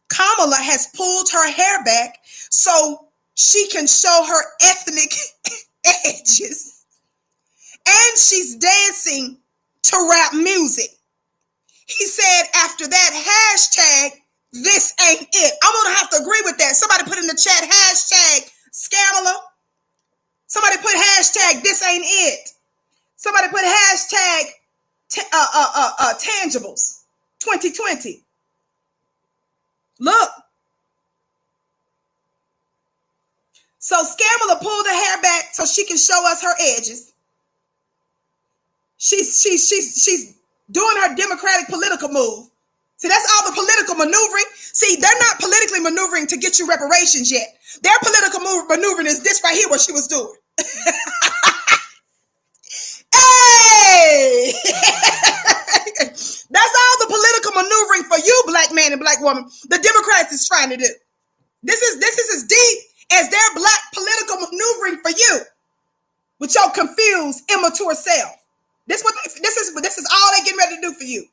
[SPEAKER 1] Kamala has pulled her hair back so she can show her ethnic edges. And she's dancing to rap music. He said after that, hashtag, this ain't it. I'm going to have to agree with that. Somebody put in the chat, hashtag, Scamala. Somebody put hashtag, this ain't it. Somebody put hashtag, tangibles, 2020. Look. So Scamala pulled her hair back so she can show us her edges. She's doing her Democratic political move. See, that's all the political maneuvering. See, they're not politically maneuvering to get you reparations yet. Their political maneuvering is this right here, what she was doing. Hey! That's all the political maneuvering for you, Black man and Black woman, the Democrats is trying to do. This is as deep as their Black political maneuvering for you with your confused, immature self. This is all they getting ready to do for you.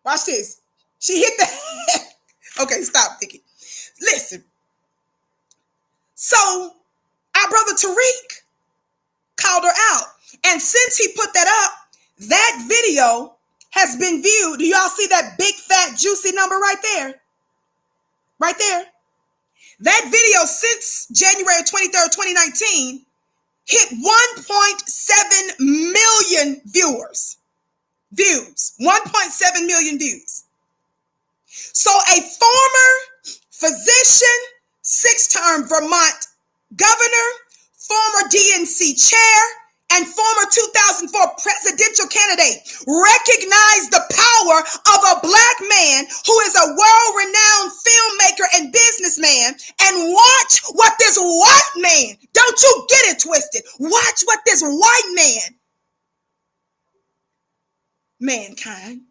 [SPEAKER 1] Watch this. She hit the okay, stop, Vicky. Listen. So our brother Tariq called her out. And since he put that up, that video has been viewed. Do y'all see that big, fat, juicy number right there? Right there. That video since January 23rd, 2019 hit 1.7 million views. 1.7 million views. So a former physician, 6-term Vermont governor, former DNC chair, and former 2004 presidential candidate recognized the power of a Black man who is a world-renowned filmmaker and businessman. And watch what this white man, don't you get it twisted, watch what this white man, mankind,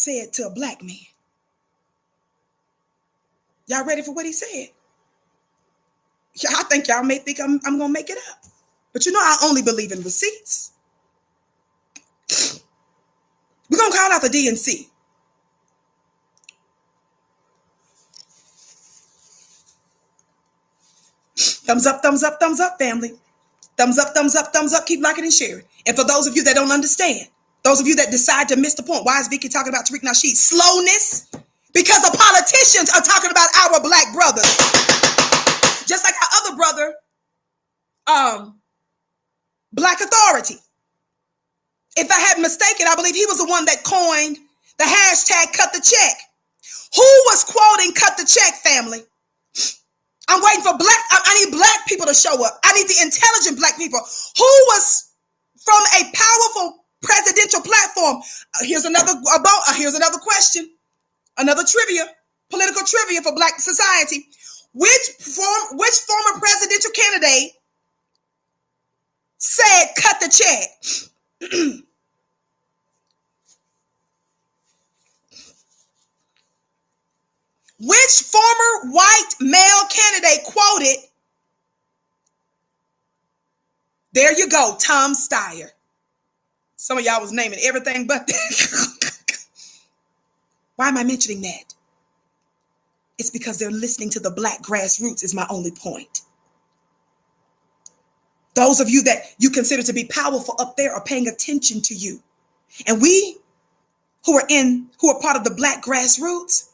[SPEAKER 1] said to a black man. Y'all ready for what he said? I think y'all may think I'm going to make it up. But you know I only believe in receipts. We're going to call out the DNC. Thumbs up, thumbs up, thumbs up, family. Thumbs up, thumbs up, thumbs up. Keep liking and sharing. And for those of you that don't understand, those of you that decide to miss the point, why is Vicky talking about Tariq Nasheed? Slowness. Because the politicians are talking about our black brothers. Just like our other brother, Black Authority. If I hadn't mistaken, I believe he was the one that coined the hashtag cut the check. Who was quoting cut the check, family? I'm waiting for I need black people to show up. I need the intelligent black people. Who was from a powerful presidential platform? Here's another question. Another political trivia for black society. Which former presidential candidate said cut the check? Which former white male candidate quoted? There you go, Tom Steyer. Some of y'all was naming everything but that. Why am I mentioning that? It's because they're listening to the black grassroots is my only point. Those of you that you consider to be powerful up there are paying attention to you. And we who are part of the black grassroots,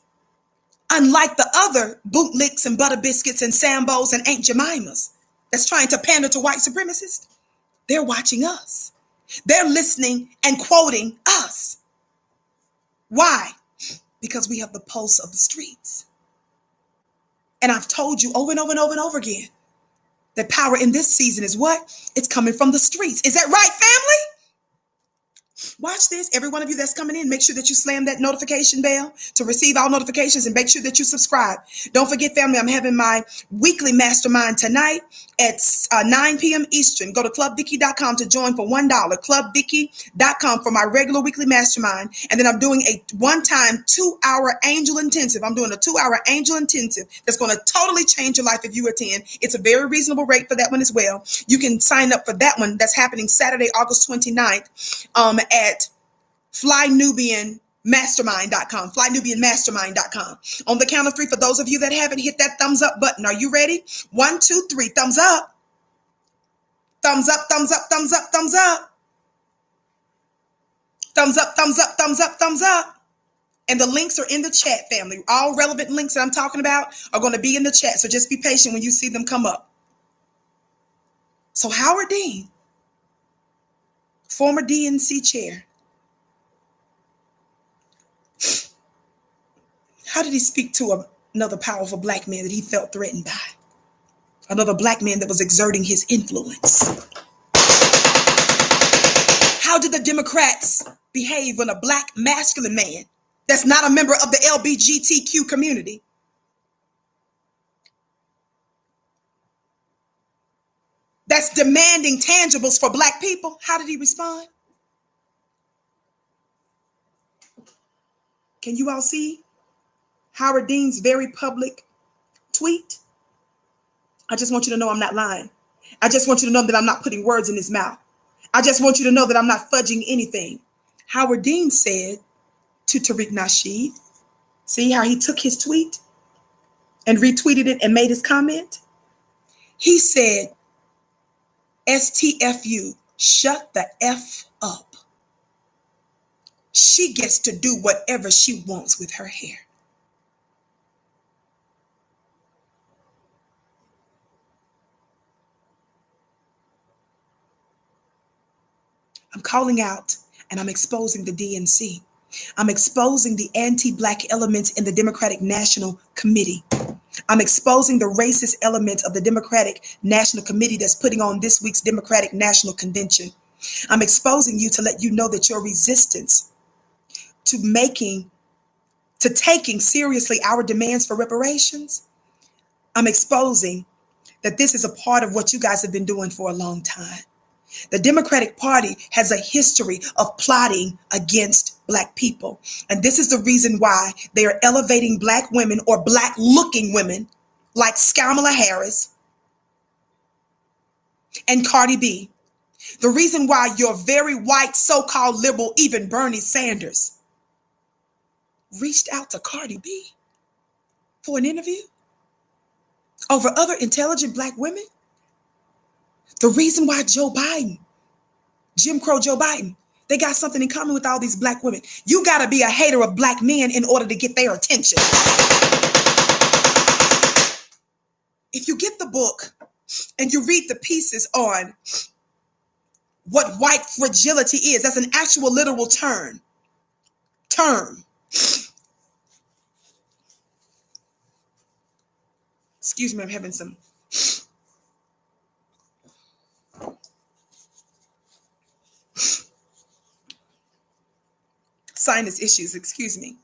[SPEAKER 1] unlike the other bootlicks and butter biscuits and Sambos and Aunt Jemimas that's trying to pander to white supremacists, they're watching us. They're listening and quoting us. Why? Because we have the pulse of the streets. And I've told you over and over and over and over again that power in this season is what? It's coming from the streets. Is that right, family? Watch this. Every one of you that's coming in, make sure that you slam that notification bell to receive all notifications and make sure that you subscribe. Don't forget, family, I'm having my weekly mastermind tonight at 9 p.m. Eastern. Go to clubvicky.com to join for $1. Clubvicky.com for my regular weekly mastermind. And then I'm doing a one-time 2-hour angel intensive. I'm doing a 2-hour angel intensive that's going to totally change your life if you attend. It's a very reasonable rate for that one as well. You can sign up for that one. That's happening Saturday, August 29th. At flynubianmastermind.com, flynubianmastermind.com. On the count of 3, for those of you that haven't hit that thumbs up button, are you ready? 1, 2, 3, thumbs up. Thumbs up, thumbs up, thumbs up, thumbs up. Thumbs up, thumbs up, thumbs up, thumbs up. And the links are in the chat, family. All relevant links that I'm talking about are going to be in the chat, so just be patient when you see them come up. So Howard Dean, former DNC chair. How did he speak to another powerful black man that he felt threatened by? Another black man that was exerting his influence. How did the Democrats behave when a black masculine man that's not a member of the LGBTQ community that's demanding tangibles for black people? How did he respond? Can you all see Howard Dean's very public tweet? I just want you to know I'm not lying. I just want you to know that I'm not putting words in his mouth. I just want you to know that I'm not fudging anything. Howard Dean said to Tariq Nasheed, see how he took his tweet and retweeted it and made his comment? He said, STFU, shut the F up. She gets to do whatever she wants with her hair. I'm calling out and I'm exposing the DNC. I'm exposing the anti-black elements in the Democratic National Committee. I'm exposing the racist elements of the Democratic National Committee that's putting on this week's Democratic National Convention. I'm exposing you to let you know that your resistance to taking seriously our demands for reparations, I'm exposing that this is a part of what you guys have been doing for a long time. The Democratic Party has a history of plotting against Black people. And this is the reason why they are elevating Black women or Black looking women like Kamala Harris and Cardi B. The reason why your very white so-called liberal, even Bernie Sanders, reached out to Cardi B for an interview over other intelligent Black women. The reason why Joe Biden, Jim Crow Joe Biden, they got something in common with all these Black women. You got to be a hater of Black men in order to get their attention. If you get the book and you read the pieces on what white fragility is, that's an actual literal term. Excuse me, I'm having some sinus issues, excuse me.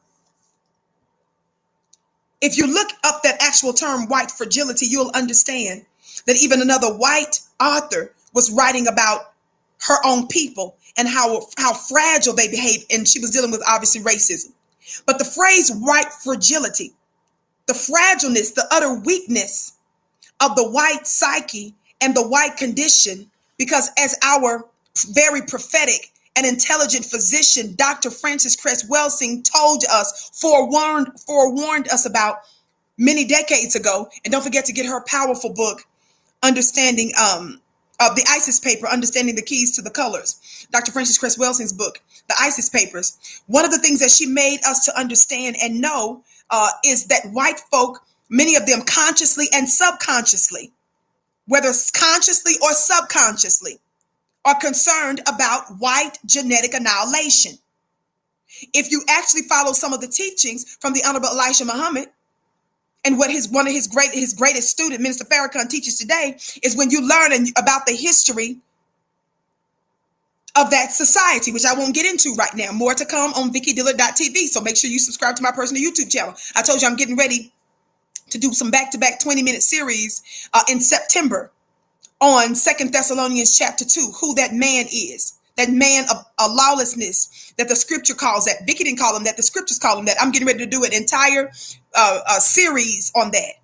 [SPEAKER 1] If you look up that actual term, white fragility, you'll understand that even another white author was writing about her own people and how fragile they behave. And she was dealing with obviously racism. But the phrase white fragility, the fragileness, the utter weakness of the white psyche and the white condition, because as our very prophetic and intelligent physician, Dr. Frances Cress Welsing, told us, forewarned us about many decades ago. And don't forget to get her powerful book, Understanding of the ISIS paper, Understanding the Keys to the Colors. Dr. Frances Cress Welsing's book, The ISIS Papers. One of the things that she made us to understand and know is that white folk, many of them consciously and subconsciously, whether consciously or subconsciously, are concerned about white genetic annihilation. If you actually follow some of the teachings from the Honorable Elijah Muhammad, and what one of his greatest student, Minister Farrakhan, teaches today, is when you learn about the history of that society, which I won't get into right now. More to come on VickyDiller.tv. So make sure you subscribe to my personal YouTube channel. I told you I'm getting ready to do some back-to-back 20-minute series in September on 2 Thessalonians chapter 2, who that man is. That man of lawlessness that the scripture calls that. Vicky didn't call him that. The scriptures call him that. I'm getting ready to do an entire series on that.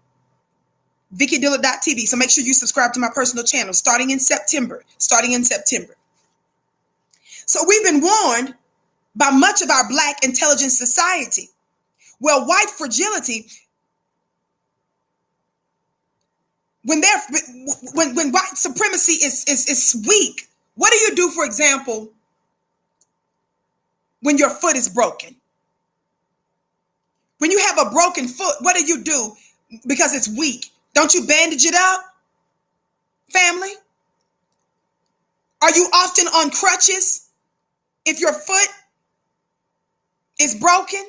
[SPEAKER 1] VickyDiller.tv. So make sure you subscribe to my personal channel starting in September. So we've been warned by much of our Black intelligent society. Well, white fragility, when white supremacy is weak, what do you do, for example, when your foot is broken? When you have a broken foot, what do you do because it's weak? Don't you bandage it up, family? Are you often on crutches if your foot is broken,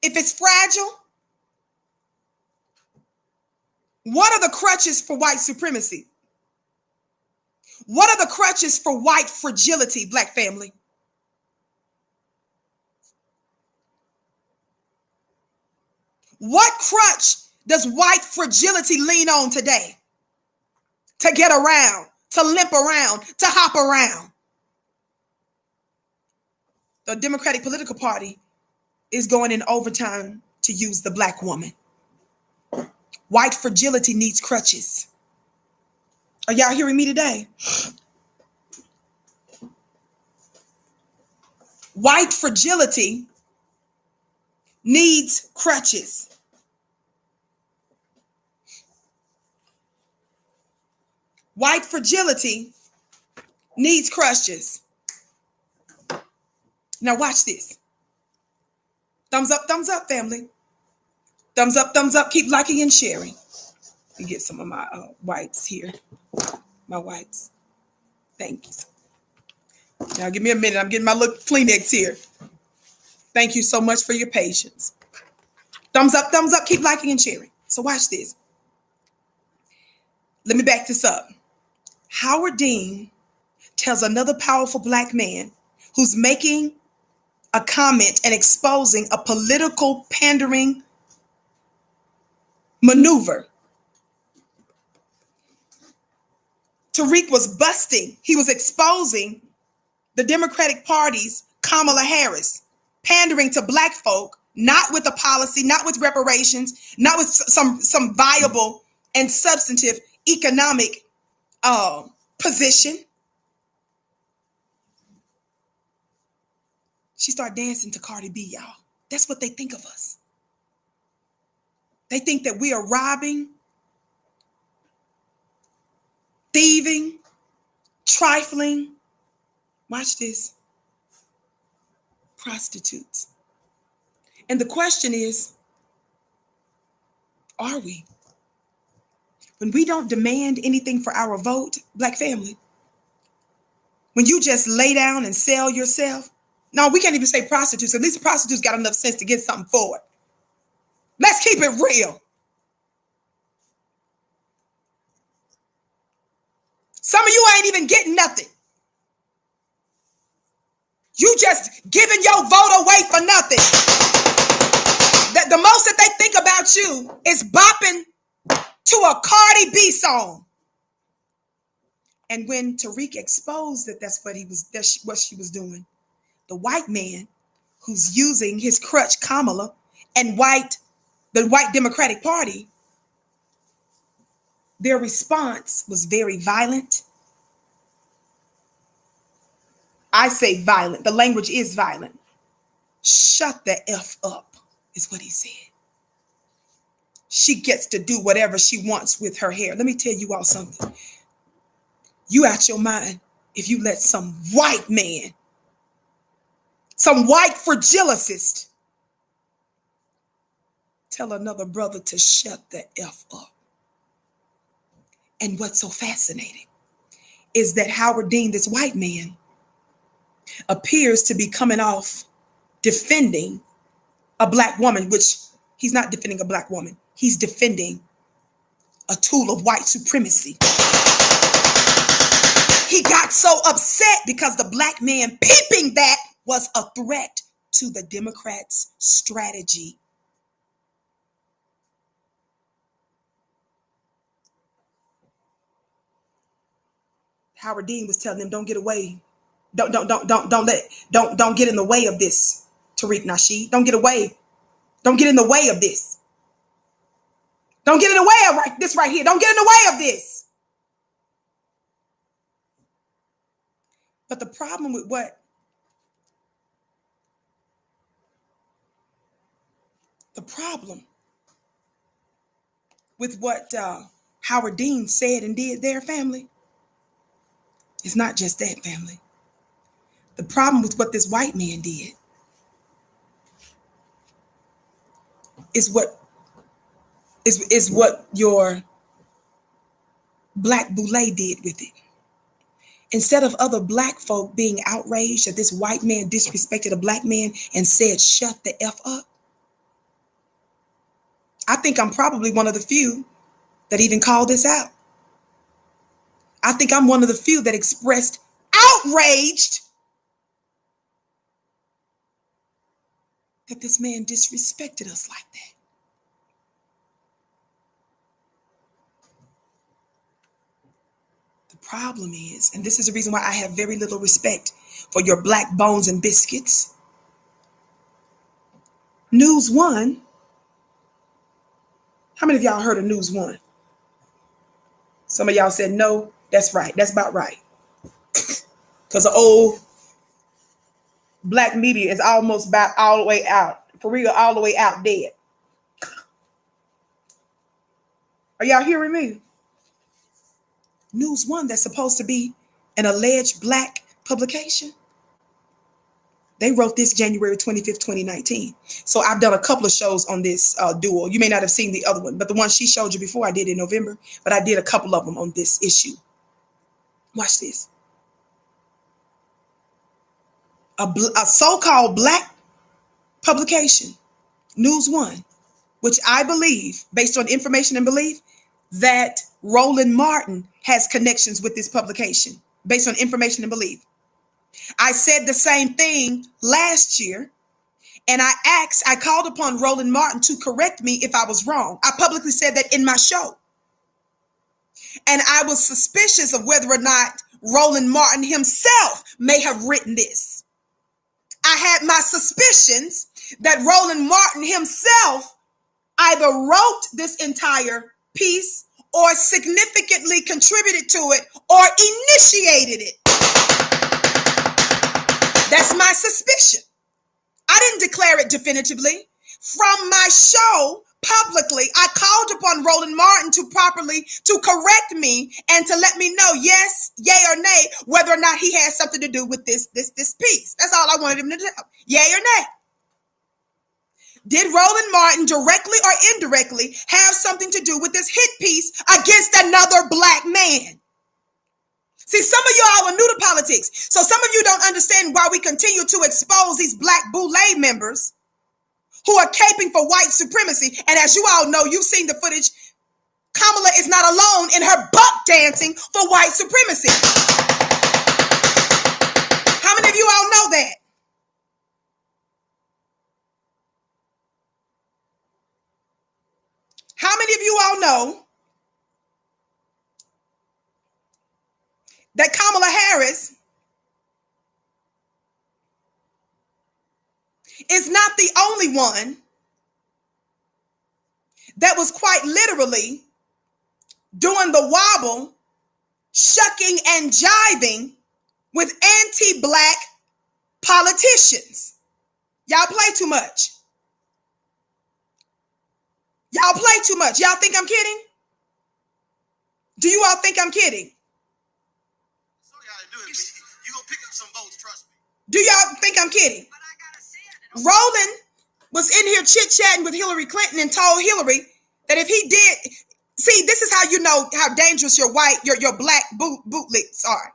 [SPEAKER 1] if it's fragile? What are the crutches for white supremacy? What are the crutches for white fragility, Black family? What crutch does white fragility lean on today to get around, to limp around, to hop around? The Democratic political party is going in overtime to use the Black woman. White fragility needs crutches. Are y'all hearing me today? White fragility needs crutches. White fragility needs crutches. Now watch this. Thumbs up, family. Thumbs up, keep liking and sharing. Let me get some of my wipes here. My wipes. Thank you. Now give me a minute. I'm getting my little Kleenex here. Thank you so much for your patience. Thumbs up, keep liking and sharing. So watch this. Let me back this up. Howard Dean tells another powerful Black man who's making a comment and exposing a political pandering maneuver. Tariq was busting. He was exposing the Democratic Party's Kamala Harris pandering to black folk, not with a policy, not with reparations, not with some viable and substantive economic position. She started dancing to Cardi B, y'all. That's what they think of us. They think that we are robbing, thieving, trifling. Watch this. Prostitutes. And the question is, are we? When we don't demand anything for our vote, black family, when you just lay down and sell yourself, no, we can't even say prostitutes. At least prostitutes got enough sense to get something for it. Let's keep it real. Some of you ain't even getting nothing. You just giving your vote away for nothing. The most that they think about you is bopping to a Cardi B song. And when Tariq exposed that that's what she was doing, the white man who's using his crutch Kamala and the white Democratic Party, their response was very violent. I say violent. The language is violent. Shut the F up, is what he said. She gets to do whatever she wants with her hair. Let me tell you all something. You out your mind if you let some white man, some white fragilicist, tell another brother to shut the F up. And what's so fascinating is that Howard Dean, this white man, appears to be coming off defending a black woman, which he's not defending a black woman. He's defending a tool of white supremacy. He got so upset because the black man peeping that was a threat to the Democrats' strategy. Howard Dean was telling them, don't get away. Don't get in the way of this, Tariq Nasheed. Don't get away. Don't get in the way of this. Don't get in the way of this right here. Don't get in the way of this. But the problem with what Howard Dean said and did there, family, is not just that, family. The problem with what this white man did is what your black boule did with it. Instead of other black folk being outraged that this white man disrespected a black man and said, shut the F up. I think I'm probably one of the few that even called this out. I think I'm one of the few that expressed outraged that this man disrespected us like that. The problem is, and this is the reason why I have very little respect for your black bones and biscuits. News One. How many of y'all heard of News One? Some of y'all said no. That's right. That's about right. Because the old black media is almost about all the way out. For real, all the way out dead. Are y'all hearing me? News One, that's supposed to be an alleged black publication. They wrote this January 25th, 2019. So I've done a couple of shows on this duo. You may not have seen the other one, but the one she showed you before I did in November, but I did a couple of them on this issue. Watch this. A so-called black publication, News One, which I believe, based on information and belief, that Roland Martin has connections with this publication, based on information and belief. I said the same thing last year, and I called upon Roland Martin to correct me if I was wrong. I publicly said that in my show. And I was suspicious of whether or not Roland Martin himself may have written this. I had my suspicions that Roland Martin himself either wrote this entire piece or significantly contributed to it or initiated it. That's my suspicion. I didn't declare it definitively. From my show publicly, I called upon Roland Martin to correct me and to let me know, yes, yay or nay, whether or not he had something to do with this piece. That's all I wanted him to do. Yay or nay. Did Roland Martin directly or indirectly have something to do with this hit piece against another black man? See, some of y'all are new to politics. So some of you don't understand why we continue to expose these black boule members who are caping for white supremacy. And as you all know, you've seen the footage. Kamala is not alone in her buck dancing for white supremacy. How many of you all know that? How many of you all know that Kamala Harris is not the only one that was quite literally doing the wobble, shucking and jiving with anti-black politicians? Y'all play too much. Y'all play too much. Y'all think I'm kidding? Do you all think I'm kidding?
[SPEAKER 2] You gonna pick up some votes, trust me.
[SPEAKER 1] Do y'all think I'm kidding? Roland was in here chit-chatting with Hillary Clinton and told Hillary that if he did, see, this is how you know how dangerous your black bootlegs are.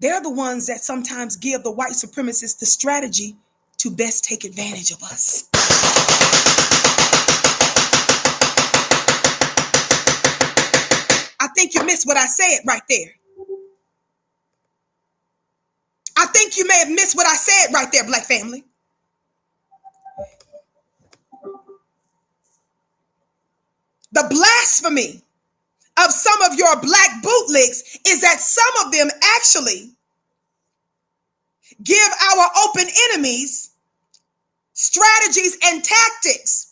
[SPEAKER 1] They're the ones that sometimes give the white supremacists the strategy to best take advantage of us. I think you missed what I said right there. I think you may have missed what I said right there, black family. The blasphemy of some of your black bootlegs is that some of them actually give our open enemies strategies and tactics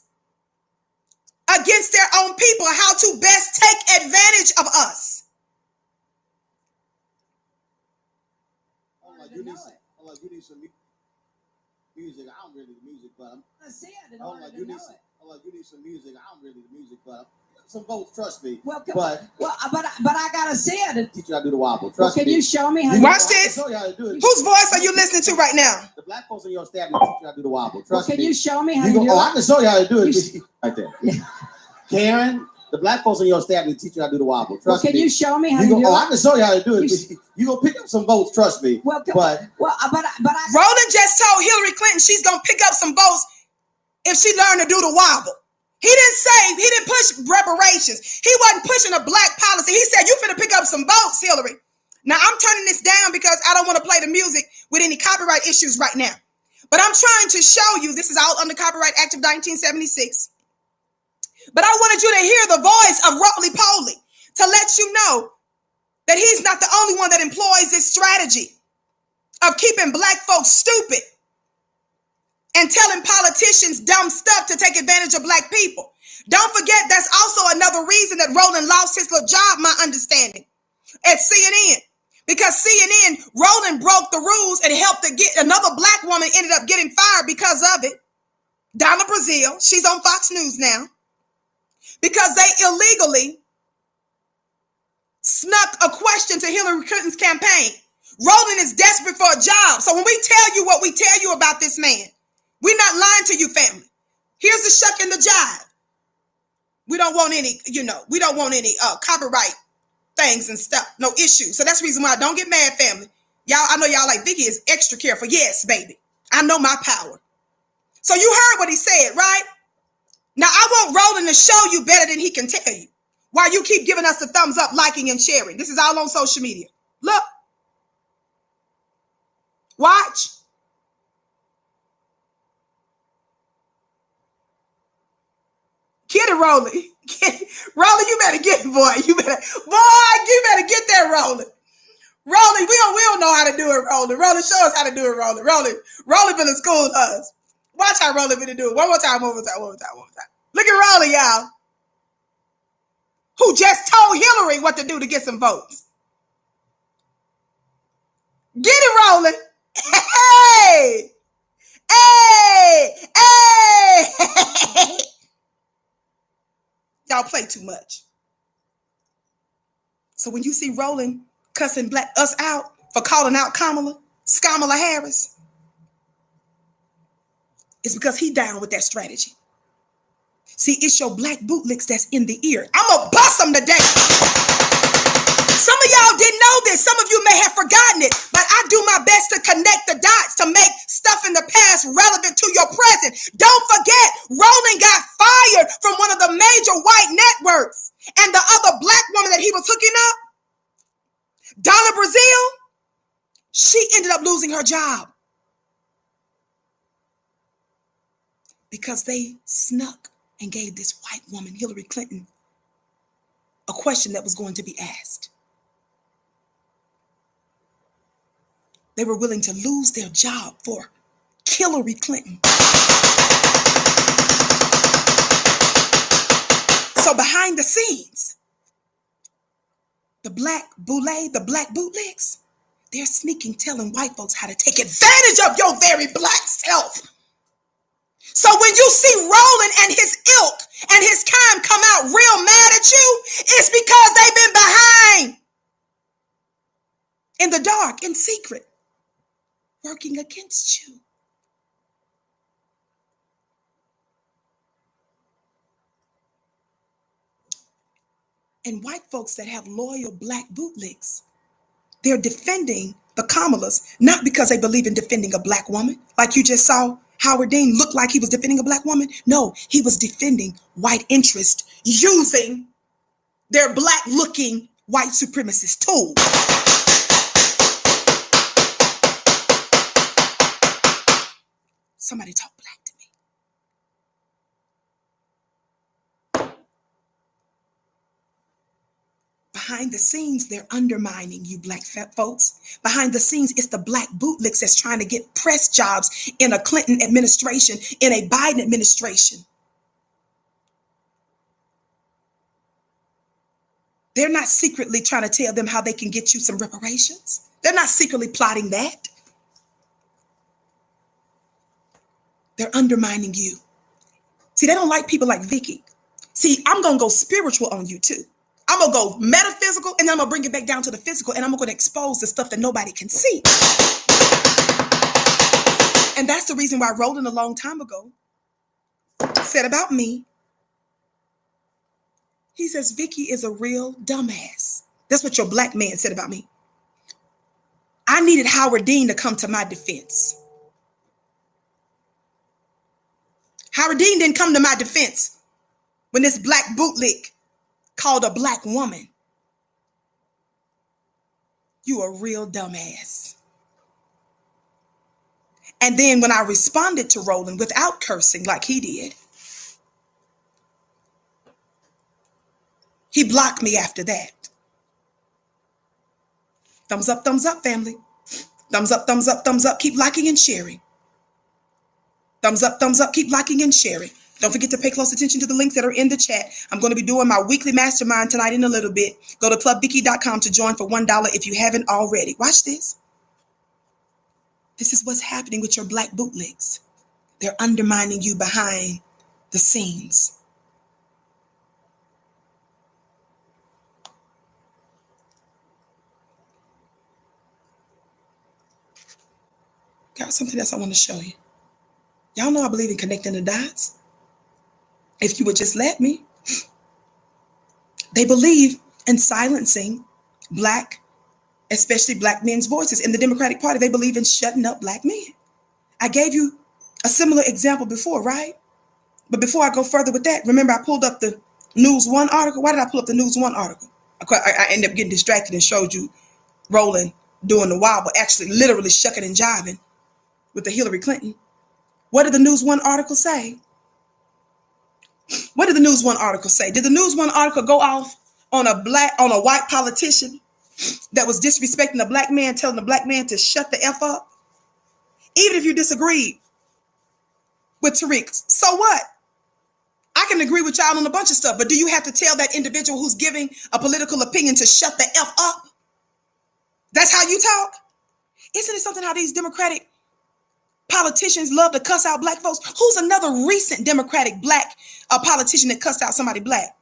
[SPEAKER 1] against their own people, how to best take advantage of us.
[SPEAKER 2] You need some music. I don't really the music, but you need some music. I don't really the music, but some votes, trust me. But
[SPEAKER 3] I gotta see it.
[SPEAKER 2] Teach you how to do the wobble. Trust me.
[SPEAKER 3] Can you show me how to
[SPEAKER 1] watch this? Whose voice are you listening to right now?
[SPEAKER 2] The black folks in your staff will teach you how to do the wobble. Trust me.
[SPEAKER 3] Can you show me how to do it?
[SPEAKER 2] I can show you how to do it right there. Karen, the black folks in your staff will teach you how to do the wobble. Trust me.
[SPEAKER 3] Can you show me how to do it?
[SPEAKER 2] I can show you how to do it. You gonna pick up some votes, trust me.
[SPEAKER 1] Roland just told Hillary Clinton she's gonna pick up some votes if she learned to do the wobble. He didn't push reparations. He wasn't pushing a black policy. He said, you finna pick up some votes, Hillary. Now, I'm turning this down because I don't want to play the music with any copyright issues right now. But I'm trying to show you, this is all under Copyright Act of 1976. But I wanted you to hear the voice of Roly Poly to let you know that he's not the only one that employs this strategy of keeping black folks stupid and telling politicians dumb stuff to take advantage of black people. Don't forget, that's also another reason that Roland lost his little job, my understanding, at CNN. Because CNN, Roland broke the rules and helped to get another black woman ended up getting fired because of it. Donna Brazile, she's on Fox News now. Because they illegally snuck a question to Hillary Clinton's campaign. Roland is desperate for a job. So when we tell you what we tell you about this man, we're not lying to you, family. Here's the shuck and the jive. We don't want any, we don't want any copyright things and stuff. No issues. So that's the reason why I don't get mad, family. Y'all, I know y'all like Vicky is extra careful. Yes, baby. I know my power. So you heard what he said, right? Now I want Roland to show you better than he can tell you. While you keep giving us the thumbs up, liking, and sharing. This is all on social media. Look. Watch. Get it, Roland. Roland, you better get it, boy. You better get that, Roland. Rolling, we don't know how to do it, Rolling. Rolling, show us how to do it, Rolling. Rolling been in school with us. Watch how Rolling been to do it. One more time. Look at Rolling, y'all. Who just told Hillary what to do to get some votes. Get it, Rolling. Hey! Y'all play too much. So when you see Rolling cussing us out for calling out Kamala Harris, it's because he down with that strategy. See, it's your black bootlicks that's in the ear. I'm gonna bust them today. Some of y'all didn't know this. Some of you may have forgotten it, but I do my best to connect the dots to make stuff in the past relevant to your present. Don't forget, Rolling got fired from one of the major white networks, and the other black woman that he was hooking up, Donna Brazile, she ended up losing her job because they snuck and gave this white woman, Hillary Clinton, a question that was going to be asked. They were willing to lose their job for Hillary Clinton. So behind the scenes, the black bootlegs, they're sneaking, telling white folks how to take advantage of your very black self. So when you see Rolling and his ilk and his kind come out real mad at you, it's because they've been behind in the dark, in secret, working against you. And white folks that have loyal black bootlegs, they're defending the Kamalas, not because they believe in defending a black woman. Like you just saw Howard Dean look like he was defending a black woman. No, he was defending white interest using their black looking white supremacist tool. Somebody talk black to me. Behind the scenes, they're undermining you black folks. Behind the scenes, it's the black bootlicks that's trying to get press jobs in a Clinton administration, in a Biden administration. They're not secretly trying to tell them how they can get you some reparations. They're not secretly plotting that. They're undermining you. See, they don't like people like Vicky. See, I'm going to go spiritual on you too. I'm going to go metaphysical, and then I'm going to bring it back down to the physical, and I'm going to expose the stuff that nobody can see. And that's the reason why Roland a long time ago said about me, he says, Vicky is a real dumbass. That's what your black man said about me. I needed Howard Dean to come to my defense. Howard Dean didn't come to my defense when this black bootleg called a black woman. You a real dumbass. And then when I responded to Roland without cursing like he did, he blocked me after that. Thumbs up, family. Thumbs up, thumbs up. Keep liking and sharing. Thumbs up, keep liking and sharing. Don't forget to pay close attention to the links that are in the chat. I'm going to be doing my weekly mastermind tonight in a little bit. Go to clubvicky.com to join for $1 if you haven't already. Watch this. This is what's happening with your black bootlegs. They're undermining you behind the scenes. Got something else I want to show you. Y'all know I believe in connecting the dots. If you would just let me. They believe in silencing black, especially black men's voices. In the Democratic Party, they believe in shutting up black men. I gave you a similar example before, right? But before I go further with that, remember I pulled up the News One article. Why did I pull up the News One article? I ended up getting distracted and showed you Roland doing the wobble, actually literally shucking and jiving with the Hillary Clinton. What did the News One article say? What did the News One article say? Did the News One article go off on a white politician that was disrespecting a black man, telling the black man to shut the F up. Even if you disagreed with Tariq, so what? I can agree with y'all on a bunch of stuff, but do you have to tell that individual who's giving a political opinion to shut the F up? That's how you talk? Isn't it something how these Democratic politicians love to cuss out black folks? Who's another recent Democratic black politician that cussed out somebody black?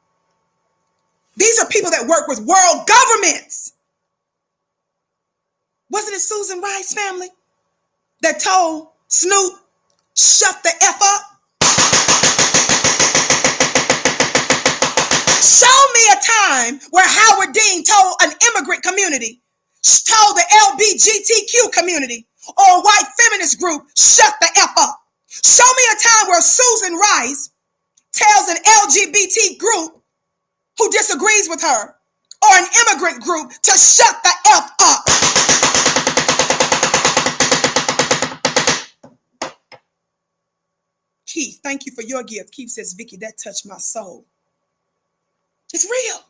[SPEAKER 1] These are people that work with world governments. Wasn't it Susan Rice's family that told Snoop, shut the F up? Show me a time where Howard Dean told an immigrant community, told the LGBTQ community, or a white feminist group, shut the F up. Show me a time where Susan Rice tells an LGBT group who disagrees with her, or an immigrant group, to shut the F up. Keith, thank you for your gift. Keith says, Vicky, that touched my soul. It's real.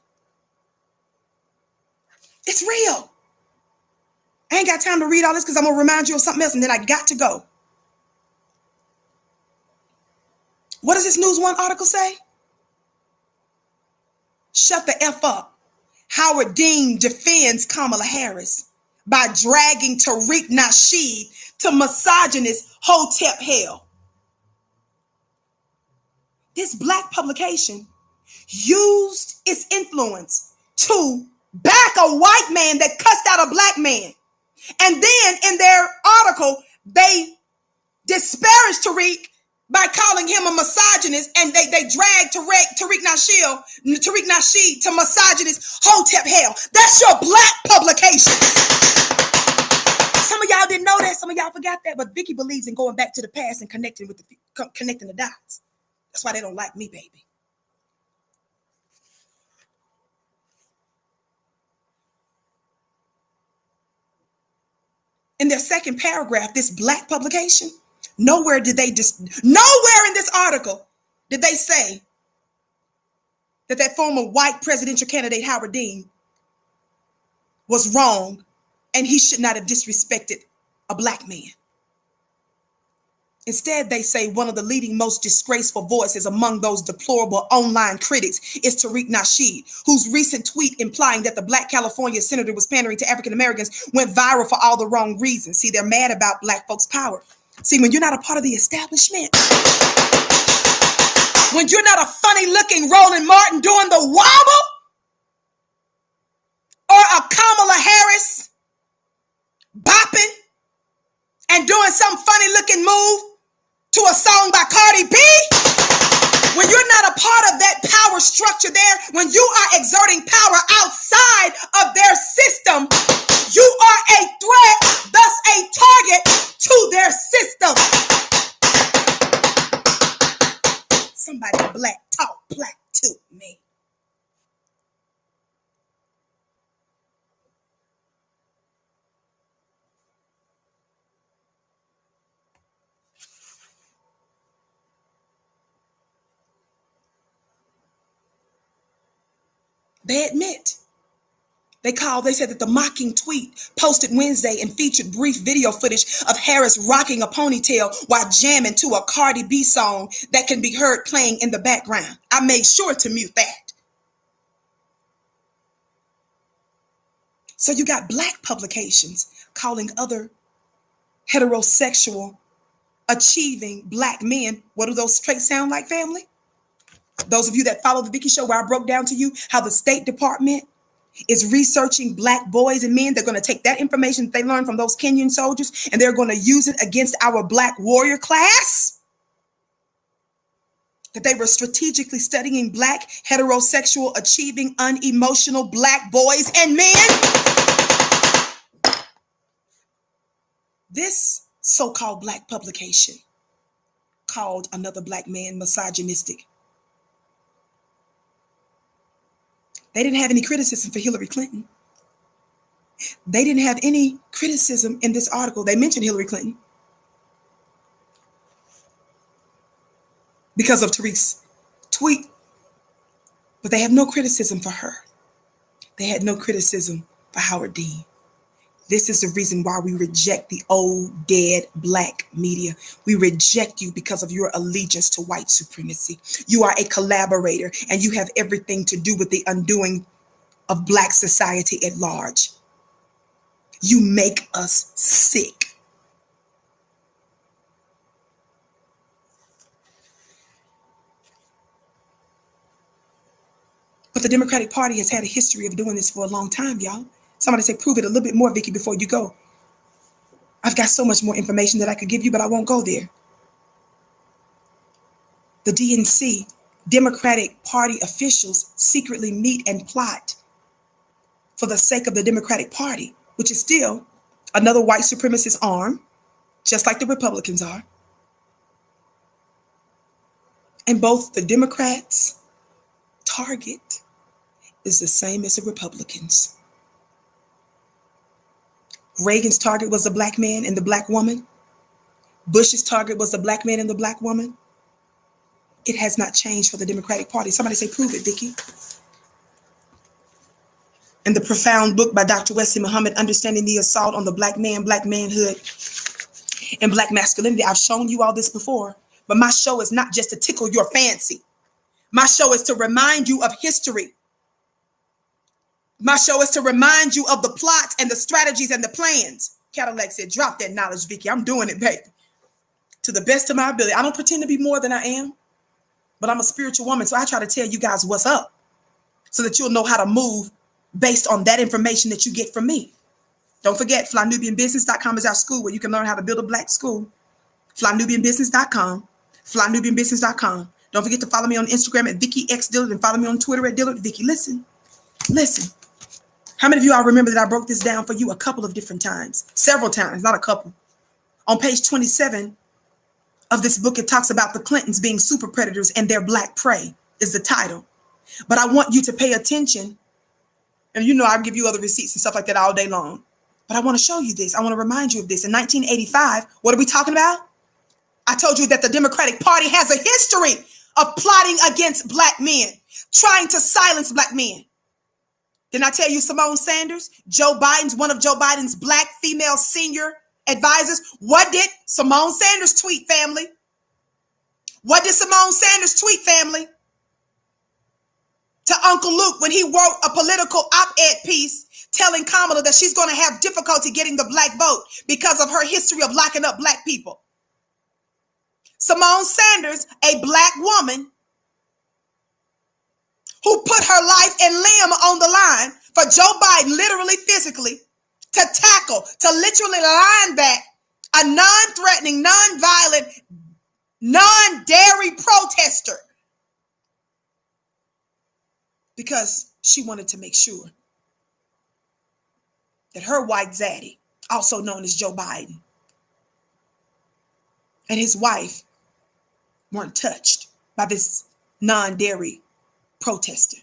[SPEAKER 1] It's real. I ain't got time to read all this because I'm going to remind you of something else, and then I got to go. What does this News One article say? Shut the F up. Howard Dean defends Kamala Harris by dragging Tariq Nasheed to misogynist Hotep hell. This black publication used its influence to back a white man that cussed out a black man. And then in their article, they disparaged Tariq by calling him a misogynist, and they dragged Tariq Nasheed to misogynist Hotep hell. That's your black publication. Some of y'all didn't know that. Some of y'all forgot that. But Vicky believes in going back to the past and connecting the dots. That's why they don't like me, baby. In their second paragraph, this black publication, nowhere in this article did they say that former white presidential candidate Howard Dean was wrong and he should not have disrespected a black man. Instead, they say one of the leading most disgraceful voices among those deplorable online critics is Tariq Nasheed, whose recent tweet implying that the black California senator was pandering to African Americans went viral for all the wrong reasons. See, they're mad about black folks' power. See, when you're not a part of the establishment, when you're not a funny-looking Roland Martin doing the wobble, or a Kamala Harris bopping and doing some funny-looking move to a song by Cardi B, when you're not a part of that power structure there, when you are exerting power outside of their system, you are a threat, thus a target to their system. Somebody black talk black to me. They admit. They said that the mocking tweet posted Wednesday and featured brief video footage of Harris rocking a ponytail while jamming to a Cardi B song that can be heard playing in the background. I made sure to mute that. So you got black publications calling other heterosexual, achieving black men. What do those traits sound like, family? Those of you that follow the Vicky Show, where I broke down to you how the State Department is researching black boys and men. They're going to take that information that they learned from those Kenyan soldiers and they're going to use it against our black warrior class. That they were strategically studying black, heterosexual, achieving, unemotional black boys and men. This so-called black publication called another black man misogynistic. They didn't have any criticism for Hillary Clinton. They didn't have any criticism in this article. They mentioned Hillary Clinton because of Tariq's tweet, but they have no criticism for her. They had no criticism for Howard Dean. This is the reason why we reject the old, dead black media. We reject you because of your allegiance to white supremacy. You are a collaborator, and you have everything to do with the undoing of black society at large. You make us sick. But the Democratic Party has had a history of doing this for a long time, y'all. Somebody say, prove it a little bit more, Vicky, before you go. I've got so much more information that I could give you, but I won't go there. The DNC, Democratic Party officials, secretly meet and plot for the sake of the Democratic Party, which is still another white supremacist arm, just like the Republicans are. And both the Democrats' target is the same as the Republicans. Reagan's target was the black man and the black woman. Bush's target was the black man and the black woman. It has not changed for the Democratic Party. Somebody say, prove it, Vicky. In the profound book by Dr. Wesley Muhammad, Understanding the Assault on the Black Man, Black Manhood, and Black Masculinity, I've shown you all this before, but my show is not just to tickle your fancy. My show is to remind you of history. My show is to remind you of the plots and the strategies and the plans. Cadillac said, drop that knowledge, Vicky. I'm doing it, baby. To the best of my ability. I don't pretend to be more than I am, but I'm a spiritual woman, so I try to tell you guys what's up so that you'll know how to move based on that information that you get from me. Don't forget, flynubianbusiness.com is our school where you can learn how to build a black school. Flynubianbusiness.com, flynubianbusiness.com. Don't forget to follow me on Instagram at Vicky X Dillard and follow me on Twitter at Dillard Vicky. Listen. How many of you all remember that I broke this down for you a couple of different times? Several times, not a couple. On page 27 of this book, it talks about the Clintons being super predators and their black prey is the title. But I want you to pay attention. And you know, I'll give you other receipts and stuff like that all day long. But I want to show you this. I want to remind you of this. In 1985, what are we talking about? I told you that the Democratic Party has a history of plotting against black men, trying to silence black men. Didn't I tell you Simone Sanders, one of Joe Biden's black female senior advisors? What did Simone Sanders tweet, family? What did Simone Sanders tweet, family? To Uncle Luke when he wrote a political op-ed piece telling Kamala that she's going to have difficulty getting the black vote because of her history of locking up black people. Simone Sanders, a black woman who put her life and limb on the line for Joe Biden, literally, physically, to tackle, to literally line back a non-threatening, non-violent, non-dairy protester because she wanted to make sure that her white zaddy, also known as Joe Biden, and his wife weren't touched by this non-dairy protester.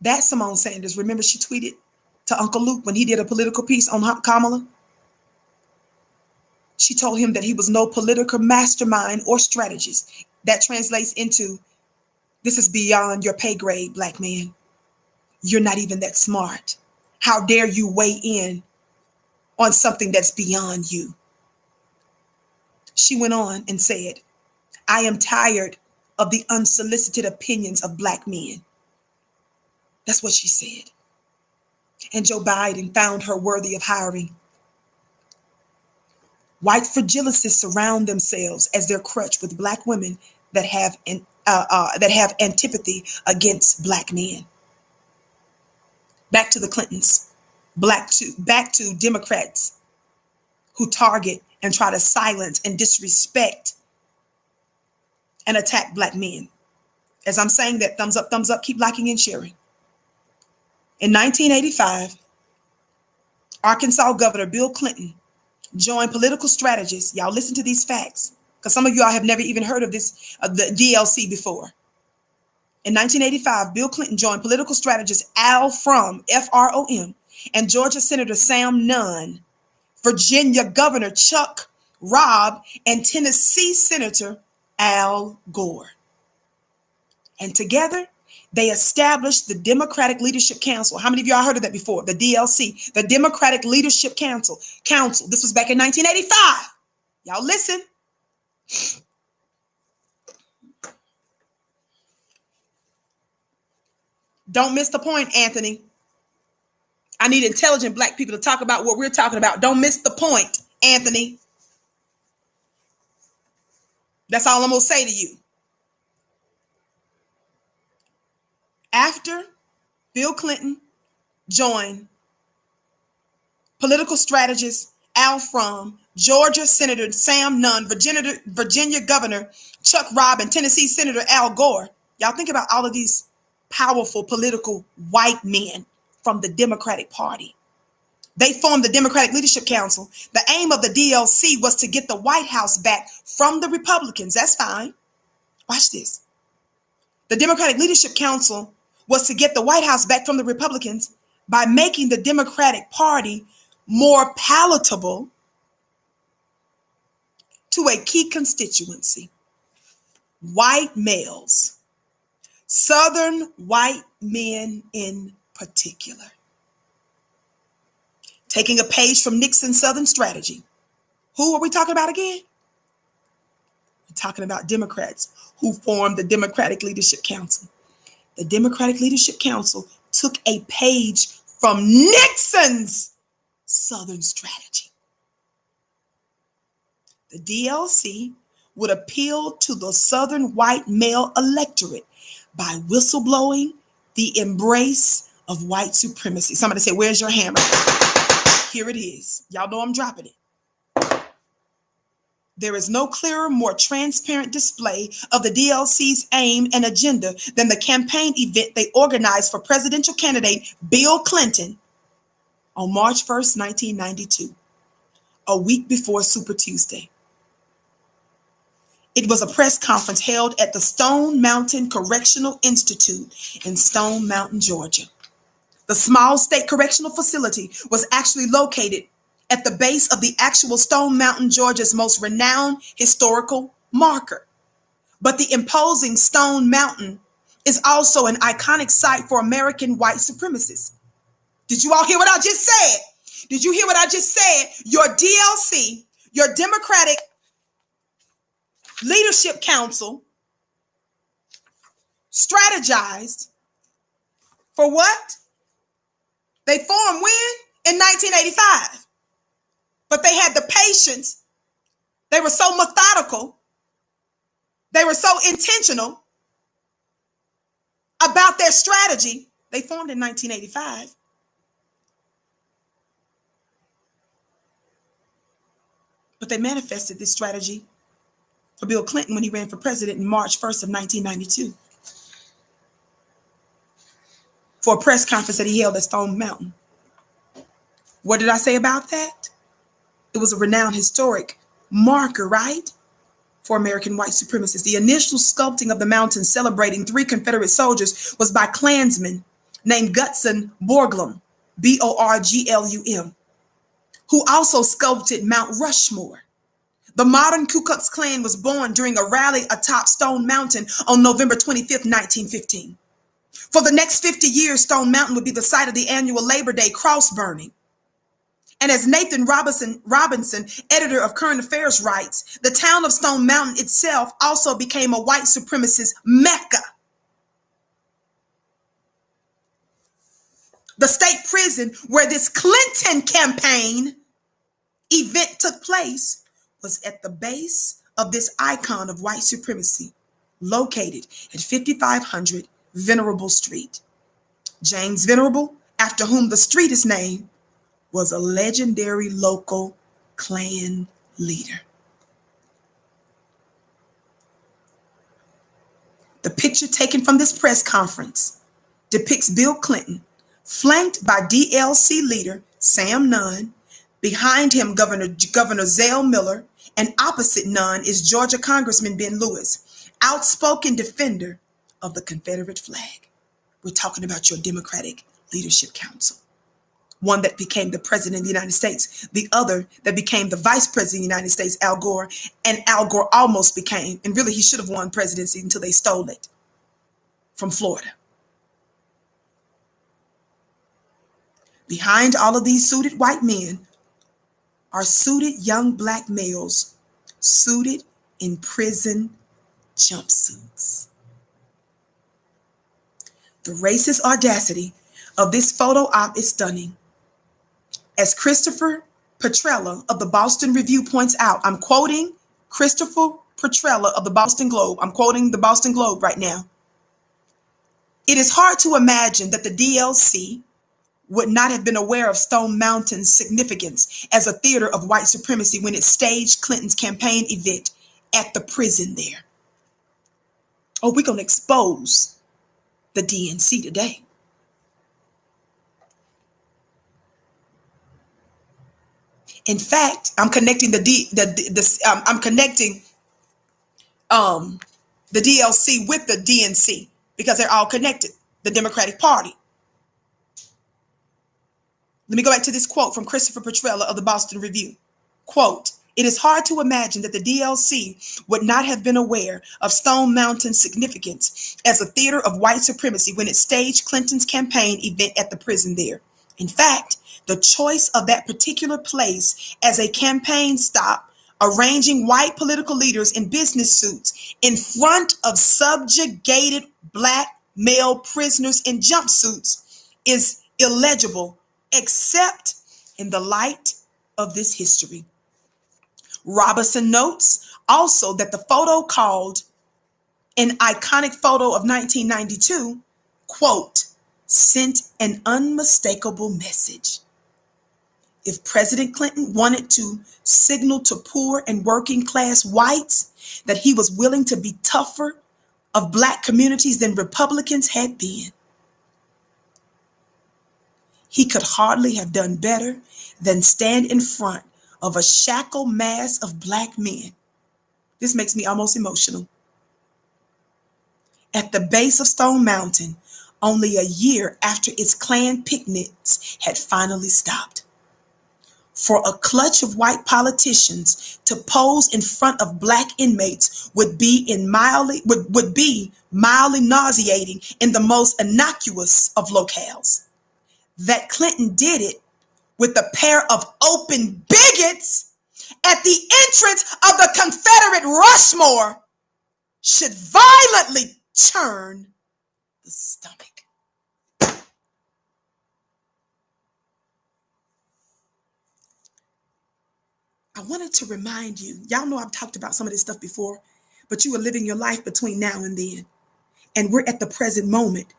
[SPEAKER 1] That Simone Sanders, remember she tweeted to Uncle Luke when he did a political piece on Kamala? She told him that he was no political mastermind or strategist. That translates into, this is beyond your pay grade, black man. You're not even that smart. How dare you weigh in on something that's beyond you? She went on and said, I am tired of the unsolicited opinions of black men. That's what she said. And Joe Biden found her worthy of hiring. White fragilists surround themselves as their crutch with black women that have antipathy against black men. Back to the Clintons, back to Democrats who target and try to silence and disrespect and attack black men. As I'm saying that, thumbs up, keep liking and sharing. In 1985, Arkansas Governor Bill Clinton joined political strategists. Y'all listen to these facts, because some of y'all have never even heard of this, the DLC before. In 1985, Bill Clinton joined political strategist Al Frum, F-R-O-M, and Georgia Senator Sam Nunn, Virginia Governor Chuck Robb, and Tennessee Senator Al Gore. And together, they established the Democratic Leadership Council. How many of y'all heard of that before? The DLC, the Democratic Leadership Council. This was back in 1985. Y'all listen. Don't miss the point, Anthony. I need intelligent black people to talk about what we're talking about. Don't miss the point, Anthony. That's all I'm going to say to you. After Bill Clinton joined, political strategist Al Frum, Georgia Senator Sam Nunn, Virginia Governor Chuck Robb, and Tennessee Senator Al Gore. Y'all think about all of these powerful political white men from the Democratic Party. They formed the Democratic Leadership Council. The aim of the DLC was to get the White House back from the Republicans. That's fine. Watch this. The Democratic Leadership Council was to get the White House back from the Republicans by making the Democratic Party more palatable to a key constituency: white males, Southern white men in particular. Taking a page from Nixon's Southern strategy. Who are we talking about again? We're talking about Democrats who formed the Democratic Leadership Council. The Democratic Leadership Council took a page from Nixon's Southern strategy. The DLC would appeal to the Southern white male electorate by whistleblowing the embrace of white supremacy. Somebody say, "Where's your hammer?" Here it is. Y'all know I'm dropping it. There is no clearer, more transparent display of the DLC's aim and agenda than the campaign event they organized for presidential candidate Bill Clinton on March 1st, 1992, a week before Super Tuesday. It was a press conference held at the Stone Mountain Correctional Institute in Stone Mountain, Georgia. The small state correctional facility was actually located at the base of the actual Stone Mountain, Georgia's most renowned historical marker. But the imposing Stone Mountain is also an iconic site for American white supremacists. Did you all hear what I just said? Did you hear what I just said? Your DLC, your Democratic Leadership Council, strategized for what? They formed when? In 1985. But they had the patience. They were so methodical. They were so intentional about their strategy. They formed in 1985. But they manifested this strategy for Bill Clinton when he ran for president in March 1st of 1992. For a press conference that he held at Stone Mountain. What did I say about that? It was a renowned historic marker, right? For American white supremacists. The initial sculpting of the mountain celebrating 3 Confederate soldiers was by Klansman named Gutzon Borglum, Borglum, who also sculpted Mount Rushmore. The modern Ku Klux Klan was born during a rally atop Stone Mountain on November 25th, 1915. For the next 50 years, Stone Mountain would be the site of the annual Labor Day cross burning. And as Nathan Robinson, editor of Current Affairs, writes, the town of Stone Mountain itself also became a white supremacist mecca. The state prison where this Clinton campaign event took place was at the base of this icon of white supremacy, located at 5500 Venerable Street. James Venerable, after whom the street is named, was a legendary local Klan leader. The picture taken from this press conference depicts Bill Clinton, flanked by DLC leader Sam Nunn. Behind him, Governor Zell Miller, and opposite Nunn is Georgia Congressman Ben Lewis, outspoken defender of the Confederate flag. We're talking about your Democratic Leadership Council. One that became the president of the United States, the other that became the vice president of the United States, Al Gore, and Al Gore almost became, and really he should have won presidency until they stole it from Florida. Behind all of these suited white men are suited young black males, suited in prison jumpsuits. The racist audacity of this photo op is stunning. As Christopher Petrella of the Boston Review points out, I'm quoting Christopher Petrella of the Boston Globe. I'm quoting the Boston Globe right now. It is hard to imagine that the DLC would not have been aware of Stone Mountain's significance as a theater of white supremacy when it staged Clinton's campaign event at the prison there. Oh, we're going to expose the DNC today. In fact, I'm connecting the DLC with the DNC because they're all connected. The Democratic Party. Let me go back to this quote from Christopher Petrella of the Boston Review. Quote, "It is hard to imagine that the DLC would not have been aware of Stone Mountain's significance as a theater of white supremacy when it staged Clinton's campaign event at the prison there. In fact, the choice of that particular place as a campaign stop, arranging white political leaders in business suits in front of subjugated black male prisoners in jumpsuits is illegible except in the light of this history." Robinson notes also that the photo, called an iconic photo of 1992, quote, "sent an unmistakable message. If President Clinton wanted to signal to poor and working class whites that he was willing to be tougher of black communities than Republicans had been, he could hardly have done better than stand in front of a shackled mass of black men." This makes me almost emotional. "At the base of Stone Mountain, only a year after its Klan picnics had finally stopped. For a clutch of white politicians to pose in front of black inmates would be mildly nauseating in the most innocuous of locales. That Clinton did it with a pair of open bigots at the entrance of the Confederate Rushmore should violently churn the stomach." I wanted to remind you, y'all know I've talked about some of this stuff before, but you are living your life between now and then. And we're at the present moment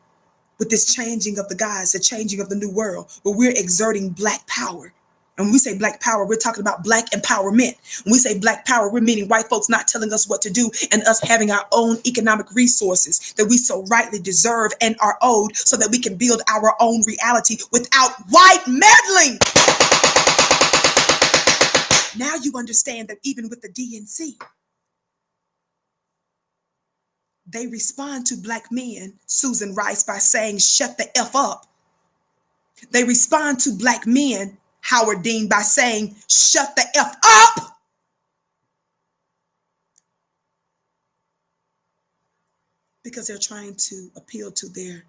[SPEAKER 1] with this changing of the guys, the changing of the new world, where we're exerting black power. And when we say black power, we're talking about black empowerment. When we say black power, we're meaning white folks not telling us what to do and us having our own economic resources that we so rightly deserve and are owed so that we can build our own reality without white meddling. Now you understand that even with the DNC, they respond to black men, Susan Rice, by saying, "shut the F up." They respond to black men, Howard Dean, by saying, "shut the F up." Because they're trying to appeal to their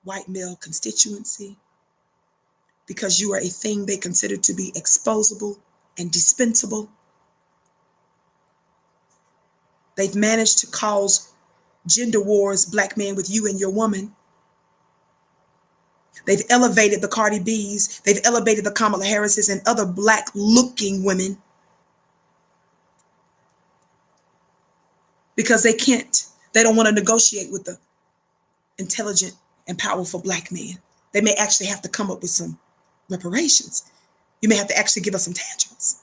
[SPEAKER 1] white male constituency. Because you are a thing they consider to be exposable and dispensable. They've managed to cause gender wars, black man with you and your woman. They've elevated the Cardi B's. They've elevated the Kamala Harris's and other black looking women. Because they don't want to negotiate with the intelligent and powerful black man. They may actually have to come up with some reparations. You may have to actually give us some tantrums.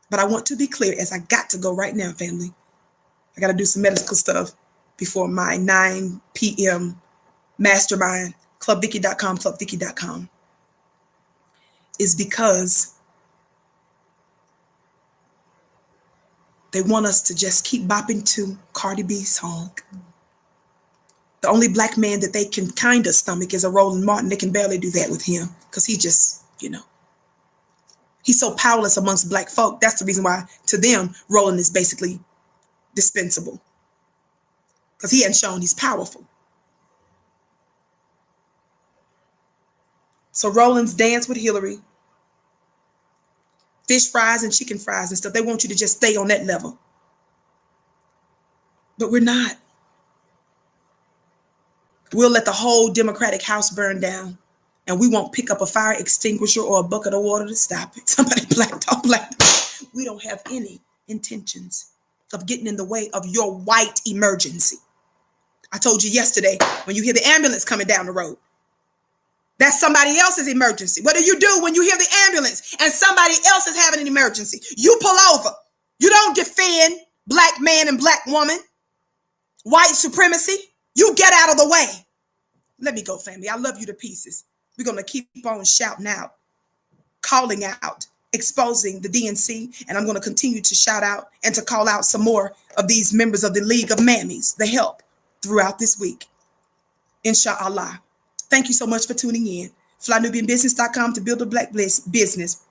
[SPEAKER 1] But I want to be clear, as I got to go right now, family. I got to do some medical stuff before my 9 p.m. Mastermind, clubvicky.com, clubvicky.com, is because they want us to just keep bopping to Cardi B's song. The only black man that they can kind of stomach is a Roland Martin. They can barely do that with him because he just, he's so powerless amongst black folk. That's the reason why, to them, Roland is basically dispensable. Because he hadn't shown he's powerful. So Roland's dance with Hillary. Fish fries and chicken fries and stuff. They want you to just stay on that level. But we're not. We'll let the whole Democratic House burn down. And we won't pick up a fire extinguisher or a bucket of water to stop it. Somebody blacked out. We don't have any intentions of getting in the way of your white emergency. I told you yesterday, when you hear the ambulance coming down the road, that's somebody else's emergency. What do you do when you hear the ambulance and somebody else is having an emergency? You pull over. You don't defend black man and black woman, white supremacy. You get out of the way. Let me go, family. I love you to pieces. We're going to keep on shouting out, calling out, exposing the DNC. And I'm going to continue to shout out and to call out some more of these members of the League of Mammies, the help, throughout this week. Inshallah. Thank you so much for tuning in. FlyNubianBusiness.com to build a black business.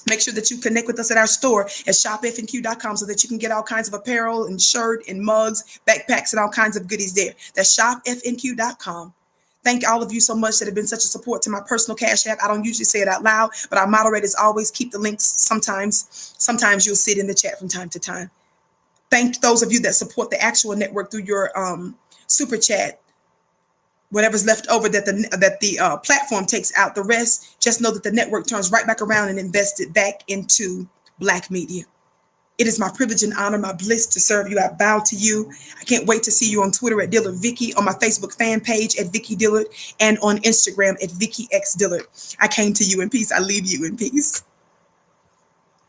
[SPEAKER 1] Make sure that you connect with us at our store at shopfnq.com so that you can get all kinds of apparel and shirt and mugs, backpacks, and all kinds of goodies there. That's shopfnq.com. Thank all of you so much that have been such a support to my personal Cash App. I don't usually say it out loud, but our moderators always keep the links. Sometimes you'll see it in the chat from time to time. Thank those of you that support the actual network through your super chat. Whatever's left over that the platform takes out, the rest, just know that the network turns right back around and invests it back into black media. It is my privilege and honor, my bliss to serve you. I bow to you. I can't wait to see you on Twitter at Dillard Vicky, on my Facebook fan page at Vicky Dillard, and on Instagram at Vicky X Dillard. I came to you in peace. I leave you in peace.